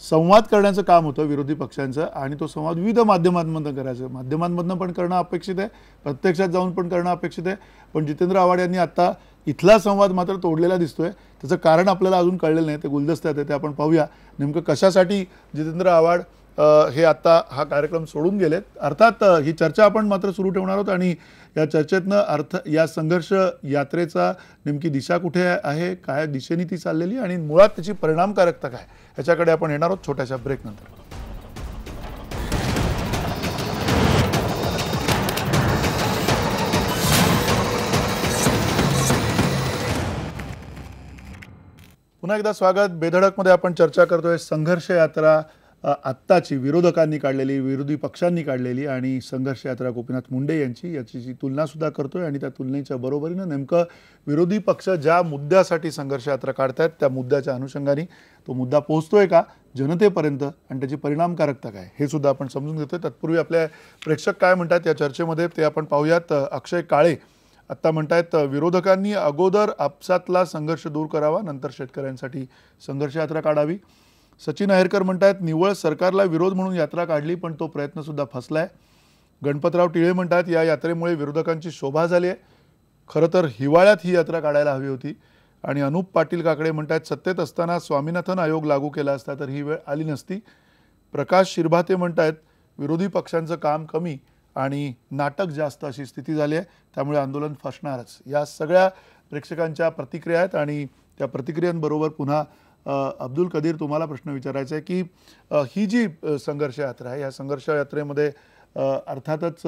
संवाद करण्याचं काम होतं विरोधी पक्षांचं. आणि तो संवाद विविध माध्यमांमधून करायचं, माध्यमांमधनं पण करणं अपेक्षित आहे, प्रत्यक्षात जाऊन पण करणं अपेक्षित आहे. पण जितेंद्र आव्हाड यांनी आता इथला संवाद मात्र तोडलेला दिसतोय. त्याचं कारण आपल्याला अजून कळलेलं नाही, ते गुलदस्त्यात आहे, ते आपण पाहूया नेमकं कशासाठी जितेंद्र आव्हाड हे आता हा कार्यक्रम सोडून गेलेत. अर्थात ही चर्चा आपण मात्र सुरू ठेवणार आहोत आणि या चर्चेतनं या संघर्ष यात्रेचा नेमकी दिशा कुठे आहे, काय दिशेने ती चाललेली आणि मुळात त्याची परिणामकारकता काय, ह्याच्याकडे आपण येणार आहोत छोट्याशा ब्रेक नंतर. पुन्हा एकदा स्वागत. बेधडकमध्ये आपण चर्चा करतोय संघर्ष यात्रा आत्ताची विरोधकांनी काढलेली, विरोधी पक्षांनी काढलेली आणि संघर्ष यात्रा गोपीनाथ मुंडे यांची, याची तुलना सुद्धा करतोय आणि त्या तुलनेच्या बरोबरीनं नेमकं विरोधी पक्ष ज्या मुद्द्यासाठी संघर्ष यात्रा काढतायत त्या मुद्द्याच्या अनुषंगाने तो मुद्दा पोहोचतोय का जनतेपर्यंत आणि त्याची परिणामकारकता काय हे सुद्धा आपण समजून घेतोय. तत्पूर्वी आपल्या प्रेक्षक काय म्हणतात या चर्चेमध्ये ते आपण पाहूयात. अक्षय काळे आत्ता म्हणतायत विरोधकांनी अगोदर आपसातला संघर्ष दूर करावा, नंतर शेतकऱ्यांसाठी संघर्ष यात्रा काढावी. सचिन आहेरकर म्हणतायत निव्वळ सरकारला विरोध म्हणून यात्रा काढली पण तो प्रयत्न सुद्धा फसलाय. गणपतराव टिळे म्हणतात या यात्रेमुळे विरोधकांची शोभा झाली आहे, खरं तर हिवाळ्यात ही यात्रा काढायला हवी होती. आणि अनुप पाटील काकडे म्हणतात सत्तेत असताना स्वामीनाथन आयोग लागू केला असता तर ही वेळ आली नसती. प्रकाश शिरभाते म्हणतायत विरोधी पक्षांचं काम कमी आणि नाटक जास्त अशी स्थिती झाली आहे, त्यामुळे आंदोलन फसणारच. या सगळ्या प्रेक्षकांच्या प्रतिक्रिया आहेत आणि त्या प्रतिक्रियांबरोबर पुन्हा अब्दुल कदीर तुम्हाला प्रश्न विचारायचा आहे की ही जी संघर्ष यात्रा आहे या संघर्ष यात्रेमध्ये अर्थातच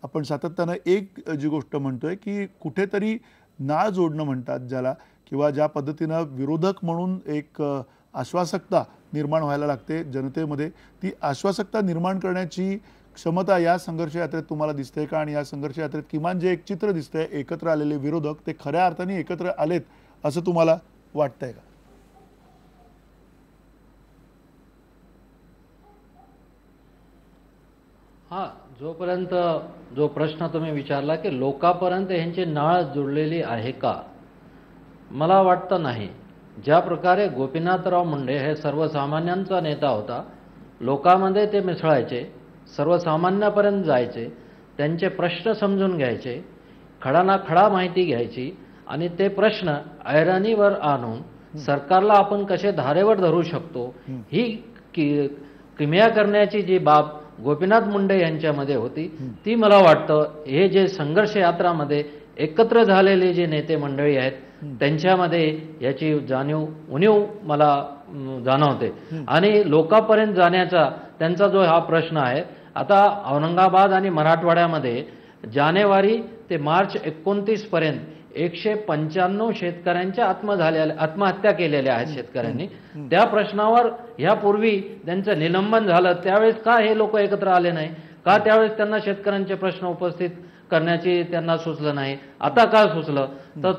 आपण सातत्यानं एक जी गोष्ट म्हणतोय की कुठेतरी नाळ जोडणं म्हणतात ज्याला, किंवा ज्या पद्धतीनं विरोधक म्हणून एक आश्वासकता निर्माण व्हायला लागते जनतेमध्ये, ती आश्वासकता निर्माण करण्याची क्षमता या संघर्ष यात्रेत तुम्हाला दिसते का? आणि या संघर्ष यात्रेत किमान जे एक चित्र दिसतंय एकत्र आलेले विरोधक ते खऱ्या अर्थाने एकत्र आलेत असं तुम्हाला वाटतंय का? हा, जोपर्यंत जो प्रश्न तुम्ही विचारला की लोकांपर्यंत यांची नाळ जुळलेली आहे का, मला वाटतं नाही. ज्या प्रकारे गोपीनाथराव मुंडे हे सर्वसामान्यांचा नेता होता, लोकांमध्ये ते मिसळायचे, सर्वसामान्यापर्यंत जायचे, त्यांचे प्रश्न समजून घ्यायचे, खडाना खडा माहिती घ्यायची आणि ते प्रश्न ऐरणीवर आणून सरकारला आपण कसे धारेवर धरू शकतो ही किमया करण्याची जी बाब गोपीनाथ मुंडे यांच्यामध्ये होती, ती मला वाटतं हे जे संघर्ष यात्रामध्ये एकत्र झालेले जे नेते मंडळी आहेत त्यांच्यामध्ये याची उणीव मला जाणवते. आणि लोकांपर्यंत जाण्याचा त्यांचा जो हा प्रश्न आहे, आता औरंगाबाद आणि मराठवाड्यामध्ये जानेवारी ते मार्च 29 पर्यंत 195 शेतकऱ्यांच्या आत्महत्या केलेल्या आहेत शेतकऱ्यांनी. त्या प्रश्नावर यापूर्वी त्यांचं निलंबन झालं त्यावेळेस का हे लोक एकत्र आले नाही का? त्यावेळेस त्यांना शेतकऱ्यांचे प्रश्न उपस्थित करण्याची त्यांना सुचलं नाही, आता का सुचलं? तर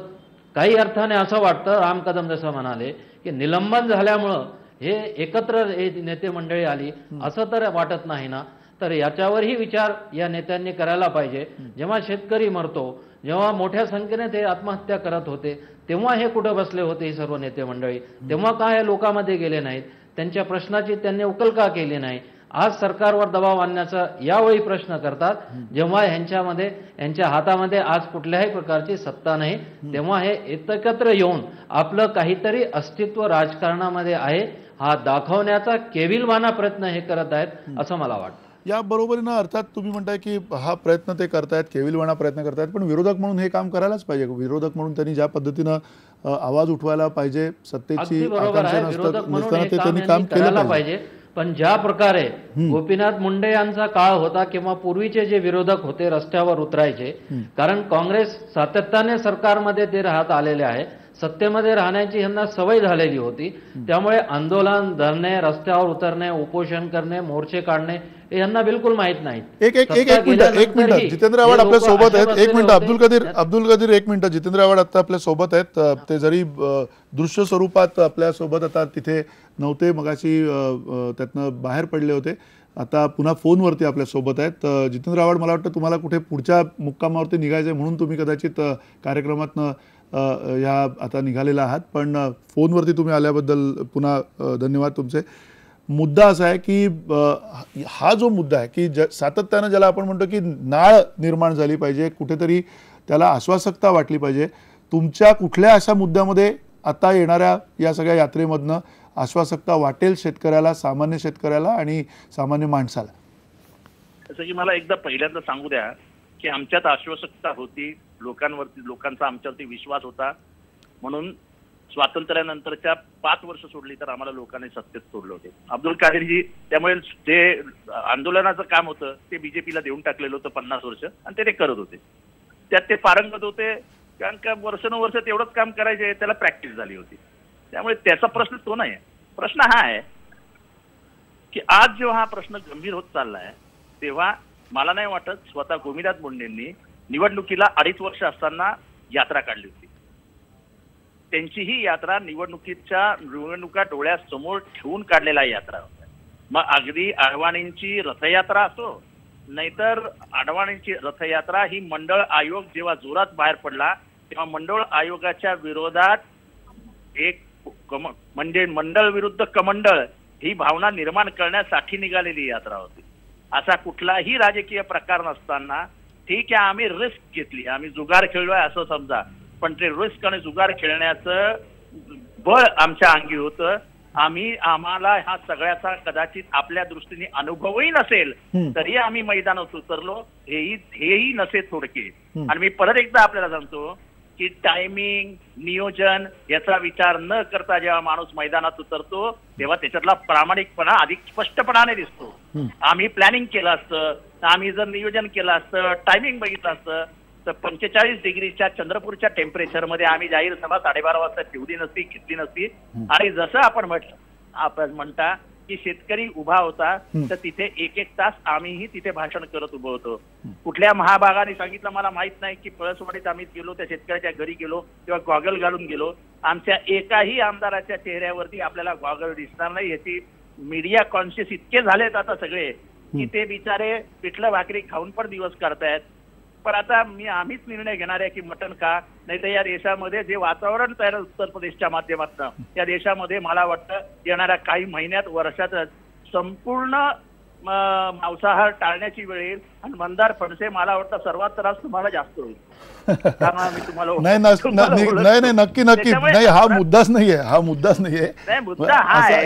काही अर्थाने असं वाटतं, राम कदम जसं म्हणाले की निलंबन झाल्यामुळं हे एकत्र नेते मंडळी आली असं तर वाटत नाही ना. तर याच्यावरही विचार या नेत्यांनी करायला पाहिजे. जेव्हा शेतकरी मरतो, जेव्हा मोठ्या संख्येने ते आत्महत्या करत होते, तेव्हा हे कुठं बसले होते ही सर्व नेते मंडळी? तेव्हा का हे लोकांमध्ये गेले नाहीत? त्यांच्या प्रश्नाची त्यांनी उकल का केली नाही? आज सरकारवर दबाव आणण्याचा यावेळी प्रश्न करतात जेव्हा यांच्या हातामध्ये आज कुठल्याही प्रकारची सत्ता नाही, तेव्हा हे एकत्र येऊन आपलं काहीतरी अस्तित्व राजकारणामध्ये आहे हा दाखवण्याचा केविलवाणा प्रयत्न हे करत आहेत असं मला वाटतं. या बरोबरीनं अर्थात तुम्ही म्हणताय की हा प्रयत्न ते करतायत, केविलवाणा प्रयत्न करतायत, पण विरोधक म्हणून हे काम करायलाच पाहिजे. विरोधक म्हणून त्यांनी ज्या पद्धतीनं आवाज उठवायला पाहिजे, सत्तेची आकांक्षा नसताना ते त्यांनी काम केलं पाहिजे. पण ज्या प्रकारे गोपीनाथ मुंडे यांचा काळ होता किंवा पूर्वीचे जे विरोधक होते रस्त्यावर उतरायचे, कारण काँग्रेस सातत्याने सरकारमध्ये ते राहत आलेले आहे, सत्तेमध्ये राहण्याची यांना सवय झालेली होती, त्यामुळे आंदोलन, धरणे, रस्त्यावर उतरणे, उपोषण करणे, मोर्चे काढणे हे यांना बिलकुल माहित नाही. एक मिनिट जितेंद्र आव्हाड आपल्या सोबत आहेत. एक मिनिट अब्दुल कदीर एक मिनिट. जितेंद्र आव्हाड आता आपल्या सोबत आहेत. ते जरी दृश्य स्वरूपात आपल्या सोबत आता तिथे नव्हते, मगाशी त्यातनं बाहेर पडले होते, आता पुन्हा फोनवरती आपल्या सोबत आहेत. जितेंद्र आव्हाड, मला वाटतं तुम्हाला कुठे पुढच्या मुक्कामावरती निघायचंय म्हणून तुम्ही कदाचित कार्यक्रमातनं ह्या आता निघालेला आहात, पण फोनवरती तुम्ही आल्याबद्दल पुन्हा धन्यवाद तुमचे. मुद्दा असा आहे की हा जो मुद्दा आहे की सातत्यानं ज्याला आपण म्हणतो की नाळ निर्माण झाली पाहिजे, कुठेतरी त्याला आश्वासकता वाटली पाहिजे, तुमच्या कुठल्या अशा मुद्द्यामध्ये आता येणाऱ्या या सगळ्या यात्रेमधनं आश्वासकता वाटेल शेतकऱ्याला, सामान्य शेतकऱ्याला आणि सामान्य माणसाला? जसं की मला एकदा पहिल्यांदा सांगू द्या की आमच्यात आश्वासकता होती, लोकांचा आमच्यावरती विश्वास होता, म्हणून स्वातंत्र्यानंतरच्या 5 वर्ष सोडली तर आम्हाला लोकांनी सत्तेत सोडले होते. अब्दुल कादरजी, त्यामुळे जे आंदोलनाचं काम होतं ते बीजेपीला देऊन टाकलेलं होतं 50 वर्ष आणि ते करत होते. त्यात ते पारंगत होते, कारण का वर्षानुवर्ष तेवढंच काम करायचे, त्याला प्रॅक्टिस झाली होती. त्यामुळे त्याचा प्रश्न तो नाही आहे. प्रश्न हा आहे की आज जेव्हा हा प्रश्न गंभीर होत चाललाय तेव्हा मला नाही वाटत स्वतः गोपीनाथ मुंडेंनी निवडणुकीला 2.5 वर्ष असताना यात्रा काढली होती. त्यांची ही यात्रा निवडणुका डोळ्यासमोर ठेवून काढलेला यात्रा होता. मग अगदी अडवाणींची रथयात्रा असो, नाहीतर अडवाणींची रथयात्रा ही मंडळ आयोग जेव्हा जोरात बाहेर पडला तेव्हा मंडळ आयोगाच्या विरोधात एक म्हणजे मंडळ विरुद्ध कमंडळ ही भावना निर्माण करण्यासाठी निघालेली यात्रा होती. असा कुठलाही राजकीय प्रकार नसताना ठीक आहे आम्ही रिस्क घेतली, आम्ही जुगार खेळलोय असं समजा, पण ते रिस्क आणि जुगार खेळण्याचं बळ आमच्या अंगी होतं. आम्हाला हा सगळ्याचा कदाचित आपल्या दृष्टीने अनुभवही नसेल तरी आम्ही मैदानात उतरलो, हेही नसे थोडके. आणि मी परत एकदा आपल्याला सांगतो की टायमिंग, नियोजन याचा विचार न करता जेव्हा माणूस मैदानात उतरतो तेव्हा त्याच्यातला प्रामाणिकपणा अधिक स्पष्टपणाने दिसतो. आम्ही प्लॅनिंग केलं असतं, आम्ही जर नियोजन केलं असतं, टायमिंग बघितलं असतं तर 45 डिग्रीच्या चंद्रपूरच्या टेम्परेचरमध्ये आम्ही जाहीर सभा 12:30 वाजता ठेवली नसती, घेतली नसती. आणि जसं आपण म्हणता की शेतकरी उभा होता तर तिथे 1-1 तास आम्हीही तिथे भाषण करत उभं होतो. कुठल्या महाभागाने सांगितलं मला माहित नाही की पळसवाडीत आम्ही गेलो, त्या शेतकऱ्याच्या घरी गेलो तेव्हा गॉगल घालून गेलो. आमच्या एकाही आमदाराच्या चेहऱ्यावरती आपल्याला गॉगल दिसणार नाही. याची मीडिया कॉन्शियस इतके झालेत आता सगळे की ते बिचारे पिठलं भाकरी खाऊन पण दिवस करतायत. पण आता आम्हीच निर्णय घेणार आहे की मटण खा, नाही तर या देशामध्ये जे वातावरण तयार उत्तर प्रदेशच्या माध्यमातून या देशामध्ये मला वाटतं येणाऱ्या काही महिन्यात वर्षात संपूर्ण मांसाहार टाळण्याची वेळ येईल आणि मंदार फणसे मला वाटतं सर्वात त्रास तुम्हाला जास्त होईल. नाही नक्की नाही, हा मुद्दाच नाहीये,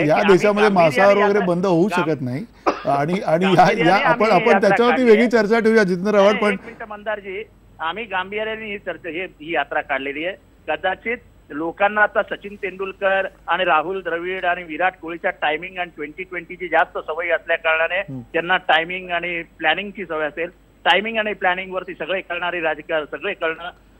या देशामध्ये मांसाहार वगैरे बंद होऊ शकत नाही. आणि आपण त्याच्यावरती वेगळी चर्चा ठेवूया जितेंद्र आव्हाड. पण मंदारजी, आम्ही गांभीर्याने ही यात्रा काढलेली आहे. कदाचित लोकांना आता सचिन तेंडुलकर आणि राहुल द्रविड आणि विराट कोहलीच्या टायमिंग आणि 2020ची जास्त सवय असल्या कारणाने त्यांना टायमिंग आणि प्लॅनिंगची सवय असेल. टायमिंग आणि प्लॅनिंग वरती सगळे करणं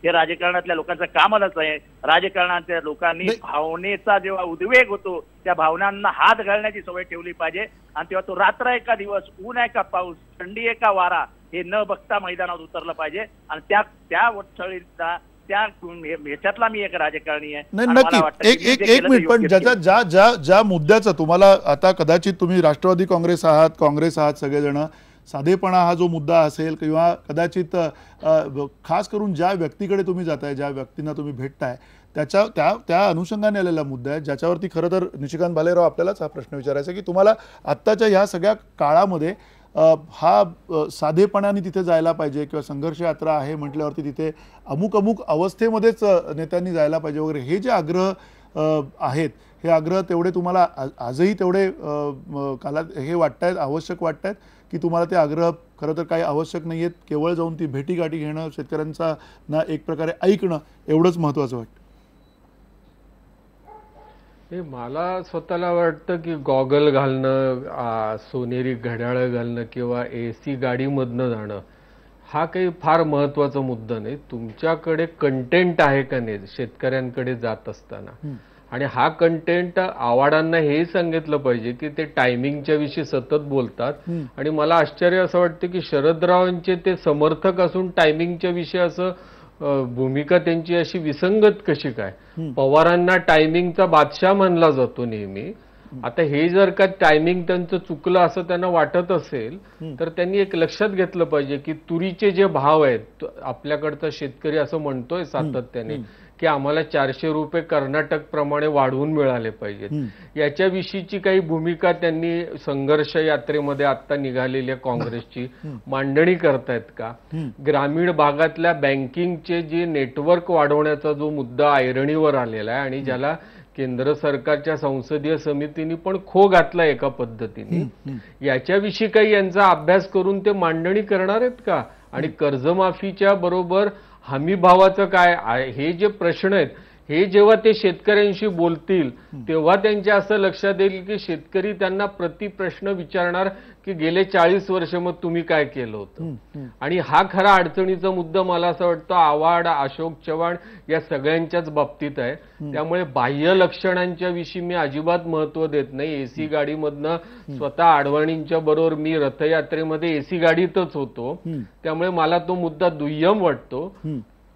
हे राजकारणातल्या लोकांचं कामच आहे. राजकारणातल्या लोकांनी भावनेचा जेव्हा उद्वेग होतो त्या भावनांना हात घालण्याची सवय ठेवली पाहिजे. आणि तेव्हा तो रात्र आहे का दिवस, ऊन आहे का पाऊस, थंडी आहे का वारा हे न बघता मैदानात उतरलं पाहिजे. आणि त्या वटसळीचा ह्याच्यातला मी एक राजकारणी आहे. नक्की एक मिनिट, पण ज्या मुद्द्याचं तुम्हाला आता कदाचित तुम्ही राष्ट्रवादी काँग्रेस आहात सगळेजण, साधेपणा हा जो मुद्दा असेल किंवा कदाचित खास करून ज्या व्यक्तीकडे तुम्ही जाताय, ज्या व्यक्तींना तुम्ही भेटताय त्या अनुषंगाने आलेला मुद्दा आहे ज्याच्यावरती खरं तर निशिकांत भालेराव आपल्यालाच हा प्रश्न विचारायचा की तुम्हाला आत्ताच्या ह्या सगळ्या काळामध्ये हा साधेपणाने तिथे जायला पाहिजे किंवा संघर्ष यात्रा आहे म्हटल्यावरती तिथे अमुक अवस्थेमध्येच नेत्यांनी जायला पाहिजे वगैरे हे जे आग्रह आहेत, हे आग्रह तेवढे तुम्हाला आजही तेवढे कालात हे वाटतायत, आवश्यक वाटतायत की तुम्हाला ते आग्रह खरं तर काही आवश्यक नाही आहेत, केवळ जाऊन ती भेटीगाठी घेणं, शेतकऱ्यांचा ना एक प्रकारे ऐकणं एवढंच महत्त्वाचं वाटतं? मला स्वतःला वाटतं की गॉगल घालणं, सोनेरी घड्याळं घालणं किंवा AC गाडीमधनं जाणं हा काही फार महत्त्वाचा मुद्दा नाही. तुमच्याकडे कंटेंट आहे का नाही शेतकऱ्यांकडे जात असताना, आणि हा कंटेंट आव्हाडांना हे सांगितलं पाहिजे की ते टायमिंगच्या विषयी सतत बोलतात. आणि मला आश्चर्य असं वाटतं की शरदरावांचे ते समर्थक असून टायमिंगच्या विषयी असं भूमिका त्यांची अशी विसंगत कशी काय? पवारांना टायमिंगचा बादशाह मानला जातो नेहमी. आता हे जर का टायमिंग त्यांचं चुकलं असं त्यांना वाटत असेल तर त्यांनी एक लक्षात घेतलं पाहिजे की तुरीचे जे भाव आहेत, आपल्याकडचा शेतकरी असं म्हणतोय सातत्याने की आम्हाला 400 रुपये कर्नाटक प्रमाणे वाढवून मिळाले पाहिजेत. याच्याविषयीची काही भूमिका त्यांनी संघर्ष यात्रेमध्ये आता निघालेल्या काँग्रेसची मांडणी करतायत का? ग्रामीण भागातल्या बँकिंगचे जे नेटवर्क वाढवण्याचा जो मुद्दा ऐरणीवर आलेला आहे आणि ज्याला केंद्र सरकारच्या संसदीय समितीने पण खो घातला एका पद्धतीने. याच्याविषयी काही यांचा अभ्यास करून ते मांडणी करणार आहेत का? आणि कर्जमाफीच्या बरोबर हमी भावाचं काय, हे जे प्रश्न आहेत हे जेव्हा ते शेतकऱ्यांशी बोलतील तेव्हा त्यांच्या असं लक्षात येईल की शेतकरी त्यांना प्रति प्रश्न विचारणार की गेले 40 वर्ष मग तुम्ही काय केलं होतं. आणि हा खरा अडचणीचा मुद्दा मला असं वाटतं आव्हाड, अशोक चव्हाण या सगळ्यांच्याच बाबतीत आहे. त्यामुळे बाह्य लक्षणांच्या विषयी मी अजिबात महत्व देत नाही. एसी गाडीमधनं स्वतः आडवाणींच्या बरोबर मी रथयात्रेमध्ये एसी गाडीतच होतो, त्यामुळे मला तो मुद्दा दुय्यम वाटतो.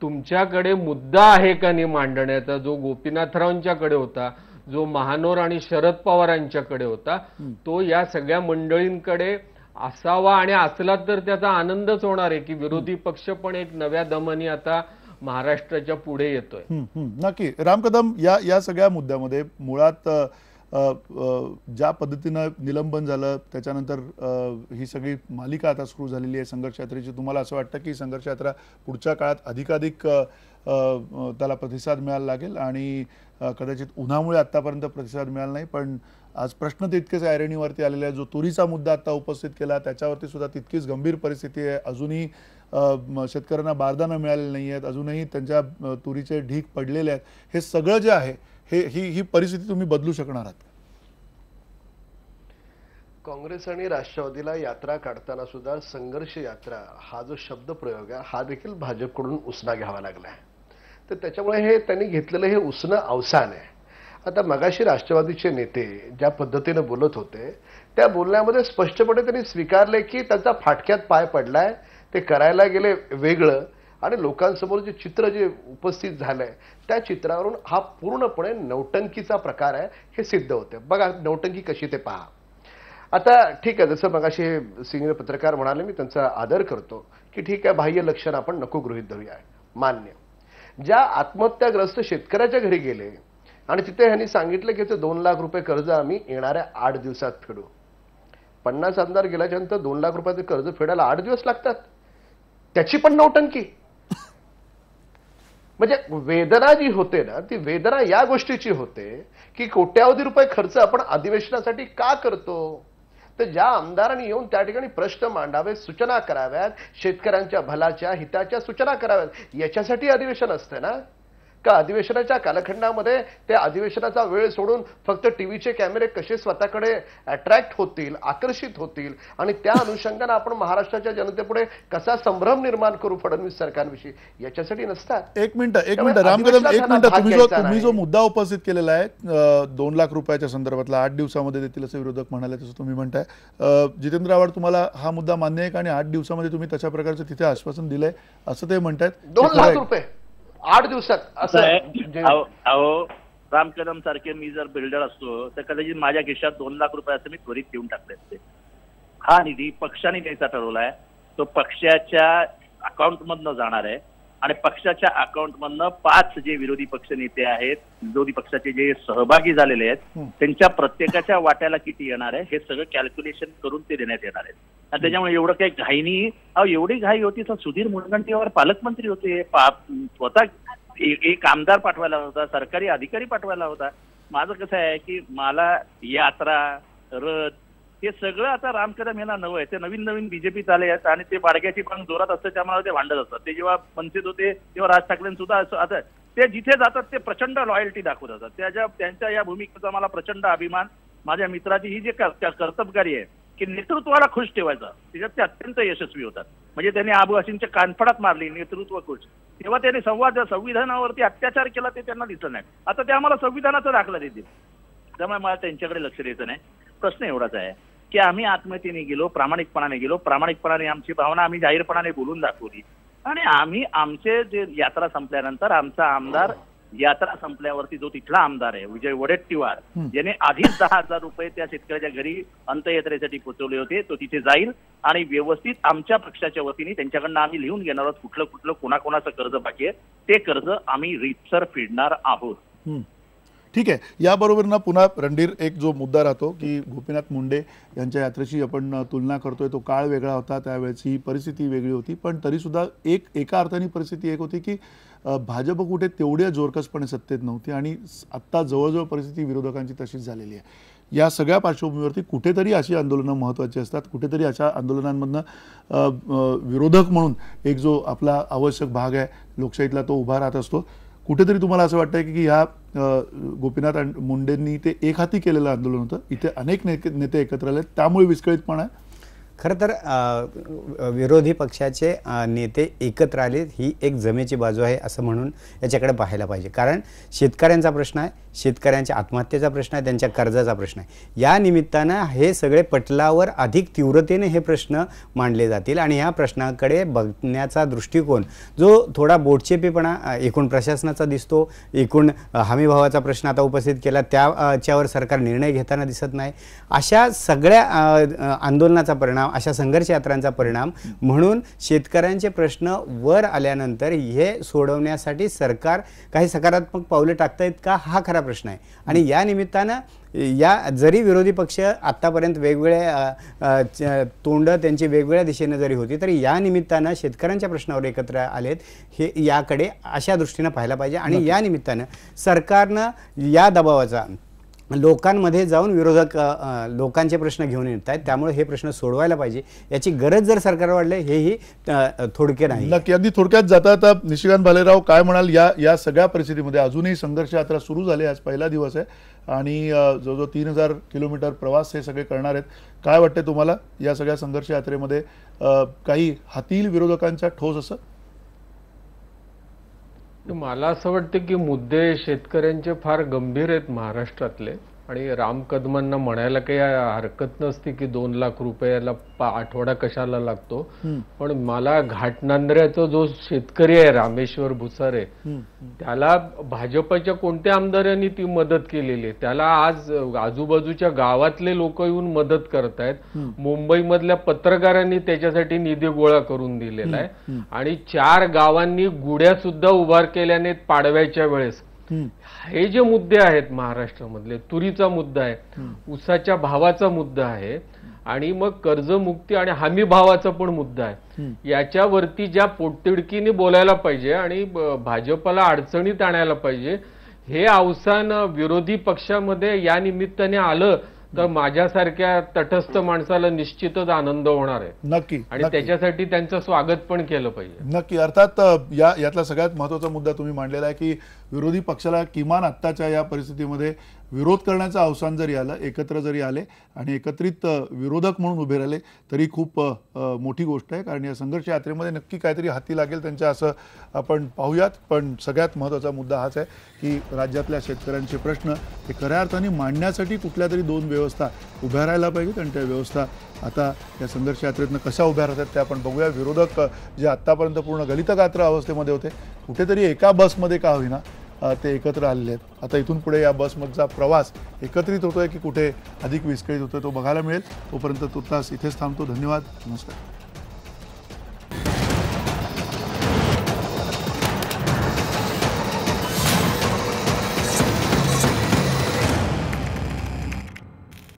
तुमच्याकडे मुद्दा आहे का नाही मांडण्याचा, जो गोपीनाथरावांच्याकडे होता, जो महानोर आणि शरद पवारांच्याकडे होता, तो या सगळ्या मंडळींकडे असावा. आणि असला तर त्याचा आनंदच होणार आहे की विरोधी पक्ष पण एक नव्या दमाने आता महाराष्ट्राच्या पुढे येतोय. नक्की. राम कदम, या सगळ्या मुद्द्यामध्ये मुळात ज्या पद्धतीनं निलंबन झालं त्याच्यानंतर ही सगळी मालिका आता सुरू झालेली आहे संघर्ष यात्रेची, तुम्हाला असं वाटतं की संघर्ष यात्रा पुढच्या काळात अधिकाधिक त्याला प्रतिसाद मिळायला लागेल? आणि कदाचित उन्हामुळे आतापर्यंत प्रतिसाद मिळाला नाही, पण आज प्रश्न तितकेच ऐरणीवरती आलेले आहे. जो तुरीचा मुद्दा आता उपस्थित केला त्याच्यावरती सुद्धा तितकीच गंभीर परिस्थिती आहे. अजूनही शेतकऱ्यांना बारदाना मिळालेले नाही आहेत, अजूनही त्यांच्या तुरीचे ढीग पडलेले आहेत. हे सगळं जे आहे ही परिस्थिती तुम्ही बदलू शकणार आहात? काँग्रेस आणि राष्ट्रवादीला यात्रा काढताना सुद्धा संघर्ष यात्रा हा जो शब्द प्रयोग आहे हा देखील भाजपकडून उसना घ्यावा लागलाय. तर त्याच्यामुळे हे त्यांनी घेतलेलं हे उसणं अवसान आहे. आता मगाशी राष्ट्रवादीचे नेते ज्या पद्धतीने बोलत होते त्या बोलण्यामध्ये स्पष्टपणे त्यांनी स्वीकारले की त्यांचा फाटक्यात पाय पडलाय, ते करायला गेले वेगळं, आणि लोकांसमोर जे चित्र जे उपस्थित झालंय त्या चित्रावरून हा पूर्णपणे नौटंकीचा प्रकार आहे हे सिद्ध होते. बघा नौटंकी कशी ते पहा. आता ठीक आहे, जसं मगाशी हे सिनियर पत्रकार म्हणाले, मी त्यांचा आदर करतो की ठीक आहे बाह्य लक्षण आपण नको गृहीत धरूया, मान्य. ज्या आत्महत्याग्रस्त शेतकऱ्याच्या घरी गेले आणि तिथे ह्यांनी सांगितलं की 2 लाख रुपये कर्ज आम्ही येणाऱ्या 8 दिवसात फेडू. 50 आमदार गेल्याच्यानंतर 2 लाख रुपयाचे कर्ज फेडायला 8 दिवस लागतात, त्याची पण नौटंकी. म्हणजे वेदना जी होते ना ती वेदना या गोष्टीची होते की कोट्यावधी रुपये खर्च आपण अधिवेशनासाठी का करतो. तर ज्या आमदारांनी येऊन त्या ठिकाणी प्रश्न मांडावे, सूचना कराव्यात, शेतकऱ्यांच्या भलाच्या हिताच्या सूचना कराव्यात, याच्यासाठी अधिवेशन असते ना. का अधिवेशनाच्या कालखंडामध्ये त्या अधिवेशनाचा वेळ सोडून फक्त टीव्हीचे कॅमेरे कसे स्वतःकडे अट्रॅक्ट होतील, आकर्षित होतील, आणि त्या अनुषंगाने आपण महाराष्ट्राच्या जनतेपुढे कसा संभ्रम निर्माण करू फडणवीस सरकारविषयी, याच्यासाठी नसतात. एक मिनिट राम कदम, एक मिनिट. तुम्ही जो मुद्दा उपस्थित केलेला आहे 2 लाख रुपयाच्या संदर्भातला 8 दिवसामध्ये देतील असे विरोधक म्हणाले, तसं तुम्ही म्हणताय. जितेंद्र आव्हाड, तुम्हाला हा मुद्दा मान्य आहे का? आणि 8 दिवसामध्ये तुम्ही तशा प्रकारचं तिथे आश्वासन दिलंय असं ते म्हणतायत. 2 लाख रुपये 8 दिवसात असं. अहो राम कदम सारखे मी जर बिल्डर असतो तर कदाचित माझ्या खिशात 2 लाख रुपये असं मी त्वरित देऊन टाकले असते. हा निधी पक्षाने द्यायचा ठरवलाय, तो पक्षाच्या अकाउंट मधनं जाणार आहे आणि पक्षाच्या अकाउंट मधनं 5 जे विरोधी पक्ष नेते आहेत, विरोधी पक्षाचे जे सहभागी झालेले आहेत त्यांच्या प्रत्येकाच्या वाट्याला किती येणार आहे हे सगळं कॅल्क्युलेशन करून ते देण्यात येणार आहे. आणि त्याच्यामुळे एवढं काही घाईनी, एवढी घाई होती तर सुधीर मुनगंटीवार पालकमंत्री होते, स्वतः एक आमदार पाठवायला होता, सरकारी अधिकारी पाठवायला होता. माझं कसं आहे की मला यात्रा, रथ हे सगळं आता राम कदम यांना नवं आहे. ते नवीन नवीन बीजेपीत आले आहेत आणि ते बाडग्याची पण जोरात असतं, त्यामुळे ते भांडत असतात. ते जेव्हा मनसेत होते तेव्हा राज ठाकरेंसुद्धा आता ते जिथे जातात ते प्रचंड लॉयल्टी दाखवत असतात. त्यांच्या या भूमिकेचा मला प्रचंड अभिमान. माझ्या मित्राची ही जे कर्तबगारी आहे की नेतृत्वाला खुश ठेवायचं, त्याच्यात ते अत्यंत यशस्वी होतात. म्हणजे त्यांनी आबूआशींच्या कानफडात मारली, नेतृत्व खुश. तेव्हा त्यांनी संविधानावरती अत्याचार केला ते त्यांना दिसलं नाही. आता ते आम्हाला संविधानाचा दाखला देतील, त्यामुळे मला त्यांच्याकडे लक्ष द्यायचं नाही. प्रश्न एवढाच आहे की आम्ही आत्मीयतेने गेलो, प्रामाणिकपणाने आमची भावना आम्ही जाहीरपणाने बोलून दाखवली. आणि आम्ही आमचे जे यात्रा संपल्यानंतर आमचा आमदार यात्रा संपल्यावरती जो तिथला आमदार आहे विजय वडेट्टीवार, ज्याने आधीच 10,000 रुपये त्या शेतकऱ्याच्या घरी अंत्ययात्रेसाठी पोहोचवले होते, तो तिथे जाईल आणि व्यवस्थित आमच्या पक्षाच्या वतीने त्यांच्याकडनं आम्ही लिहून घेणार आहोत कुठलं कोणाकोणाचं कर्ज बाकी आहे, ते कर्ज आम्ही रीतसर फेडणार आहोत. ठीक आहे. याबरोबर ना पुन्हा रणधीर एक जो मुद्दा राहतो की गोपीनाथ मुंडे यांच्या यात्रेची आपण तुलना करतोय, तो काळ वेगळा होता, त्यावेळेची परिस्थिती वेगळी होती, पण तरीसुद्धा एका अर्थाने परिस्थिती एक होती की भाजप कुठे तेवढ्या जोरकसपणे सत्तेत नव्हती आणि आत्ता जवळजवळ परिस्थिती विरोधकांची तशीच झालेली आहे. या सगळ्या पार्श्वभूमीवरती कुठेतरी अशी आंदोलनं महत्त्वाची असतात, कुठेतरी अशा आंदोलनांमधनं विरोधक म्हणून एक जो आपला आवश्यक भाग आहे लोकशाहीतला तो उभा राहत असतो. कुठेतरी तुम्हाला असं वाटतं की ह्या गोपीनाथ मुंडेंनी ते एक हाती केलेलं आंदोलन होतं, इथे अनेक नेते एकत्र आले त्यामुळे विस्कळीतपणा आहे? खरं तर विरोधी पक्षाचे नेते एकत्र आले ही एक जमेची बाजू आहे असं म्हणून याच्याकडे पाहायला पाहिजे. कारण शेतकऱ्यांचा प्रश्न आहे, शेतकऱ्यांच्या आत्महत्येचा प्रश्न आहे, त्यांच्या कर्जाचा प्रश्न आहे. या निमित्तानं हे सगळे पटलावर अधिक तीव्रतेने हे प्रश्न मांडले जातील आणि ह्या प्रश्नाकडे बघण्याचा दृष्टिकोन जो थोडा बोटचेपीपणा एकूण प्रशासनाचा दिसतो, एकूण हमीभावाचा प्रश्न आता उपस्थित केला त्याच्यावर सरकार निर्णय घेताना दिसत नाही. अशा सगळ्या आंदोलनाचा परिणाम, अशा संघर्ष यात्रांचा परिणाम म्हणून शेतकऱ्यांचे प्रश्न वर आल्यानंतर हे सोडवण्यासाठी सरकार काही सकारात्मक पावले टाकतायत का हा खरा प्रश्न आहे. आणि या निमित्तानं या जरी विरोधी पक्ष आत्तापर्यंत वेगवेगळ्या तोंड त्यांची वेगवेगळ्या दिशेने जरी होती तरी या निमित्तानं शेतकऱ्यांच्या प्रश्नावर एकत्र आलेत हे याकडे अशा दृष्टीनं पाहायला पाहिजे. आणि या निमित्तानं सरकारनं या दबावाचा लोकांमध्ये जाऊन विरोधक लोकांचे प्रश्न घेऊन येत आहेत त्यामुळे हे प्रश्न सोडवायला पाहिजे. याची गरज जर सरकार वाढले हेही थोडके नाही. नक्की. अगदी थोडक्यात जाता आता निशिकांत भालेराव काय म्हणाल या सगळ्या परिस्थितीमध्ये? अजूनही संघर्ष यात्रा सुरू झाली, आज पहिला दिवस आहे आणि जवळजवळ 3000 किलोमीटर प्रवास हे सगळे करणार आहेत. काय वाटते तुम्हाला या सगळ्या संघर्ष यात्रेमध्ये काही हातील विरोधकांच्या ठोस असं? मला असं वाटतं की मुद्दे शेतकऱ्यांचे फार गंभीर आहेत महाराष्ट्रातले आणि राम कदमांना म्हणायला काही हरकत नसती की 2 लाख रुपयाला आठवडा कशाला लागतो. पण मला घाटनांद्र्याचा जो शेतकरी आहे रामेश्वर भुसारे त्याला भाजपच्या कोणत्या आमदारांनी ती मदत केलेली आहे? त्याला आज आजूबाजूच्या गावातले लोक येऊन मदत करतायत. मुंबईमधल्या पत्रकारांनी त्याच्यासाठी निधी गोळा करून दिलेला आहे आणि 4 गावांनी गुड्या सुद्धा उभार केल्याने पाडव्याच्या वेळेस. हे जे मुद्दे आहेत महाराष्ट्रामधले, तुरीचा मुद्दा आहे, ऊसाच्या भावाचा मुद्दा आहे आणि मग कर्जमुक्ती आणि हमी भावाचा पण मुद्दा आहे. याच्यावरती ज्या पोटतिडकीने बोलायला पाहिजे आणि भाजपला अडचणीत आणायला पाहिजे हे अवसान विरोधी पक्षामध्ये या निमित्ताने आलं तर माझ्यासारख्या तटस्थ माणसाला निश्चितच आनंद होणार आहे. नक्की. आणि त्याच्यासाठी त्यांचं स्वागत पण केलं पाहिजे. नक्की. अर्थात यातला सगळ्यात महत्त्वाचा मुद्दा तुम्ही मांडलेला आहे की विरोधी पक्षाला किमान आत्ताच्या या परिस्थितीमध्ये विरोध करण्याचं अवसान जरी आलं, एकत्र जरी आले आणि एकत्रित विरोधक म्हणून उभे राहिले तरी खूप मोठी गोष्ट आहे. कारण या संघर्ष यात्रेमध्ये नक्की काहीतरी हाती लागेल त्यांच्या असं आपण पाहूयात. पण सगळ्यात महत्त्वाचा मुद्दा हाच आहे की राज्यातल्या शेतकऱ्यांचे प्रश्न हे खऱ्या अर्थाने मांडण्यासाठी कुठल्या तरी 2 व्यवस्था उभ्या राहायला पाहिजेत आणि त्या व्यवस्था आता या संघर्ष यात्रेतनं कशा उभ्या राहतात ते आपण बघूया. विरोधक जे आत्तापर्यंत पूर्ण गलितगात्र अवस्थेमध्ये होते कुठेतरी एका बसमध्ये का होईना ते एकत्र आलेले आहेत. आता इथून पुढे या बसमधचा प्रवास एकत्रित होतोय की कुठे अधिक विस्कळीत होतोय तो बघायला मिळेल. तोपर्यंत तुर्तास इथेच थांबतो. धन्यवाद. नमस्कार.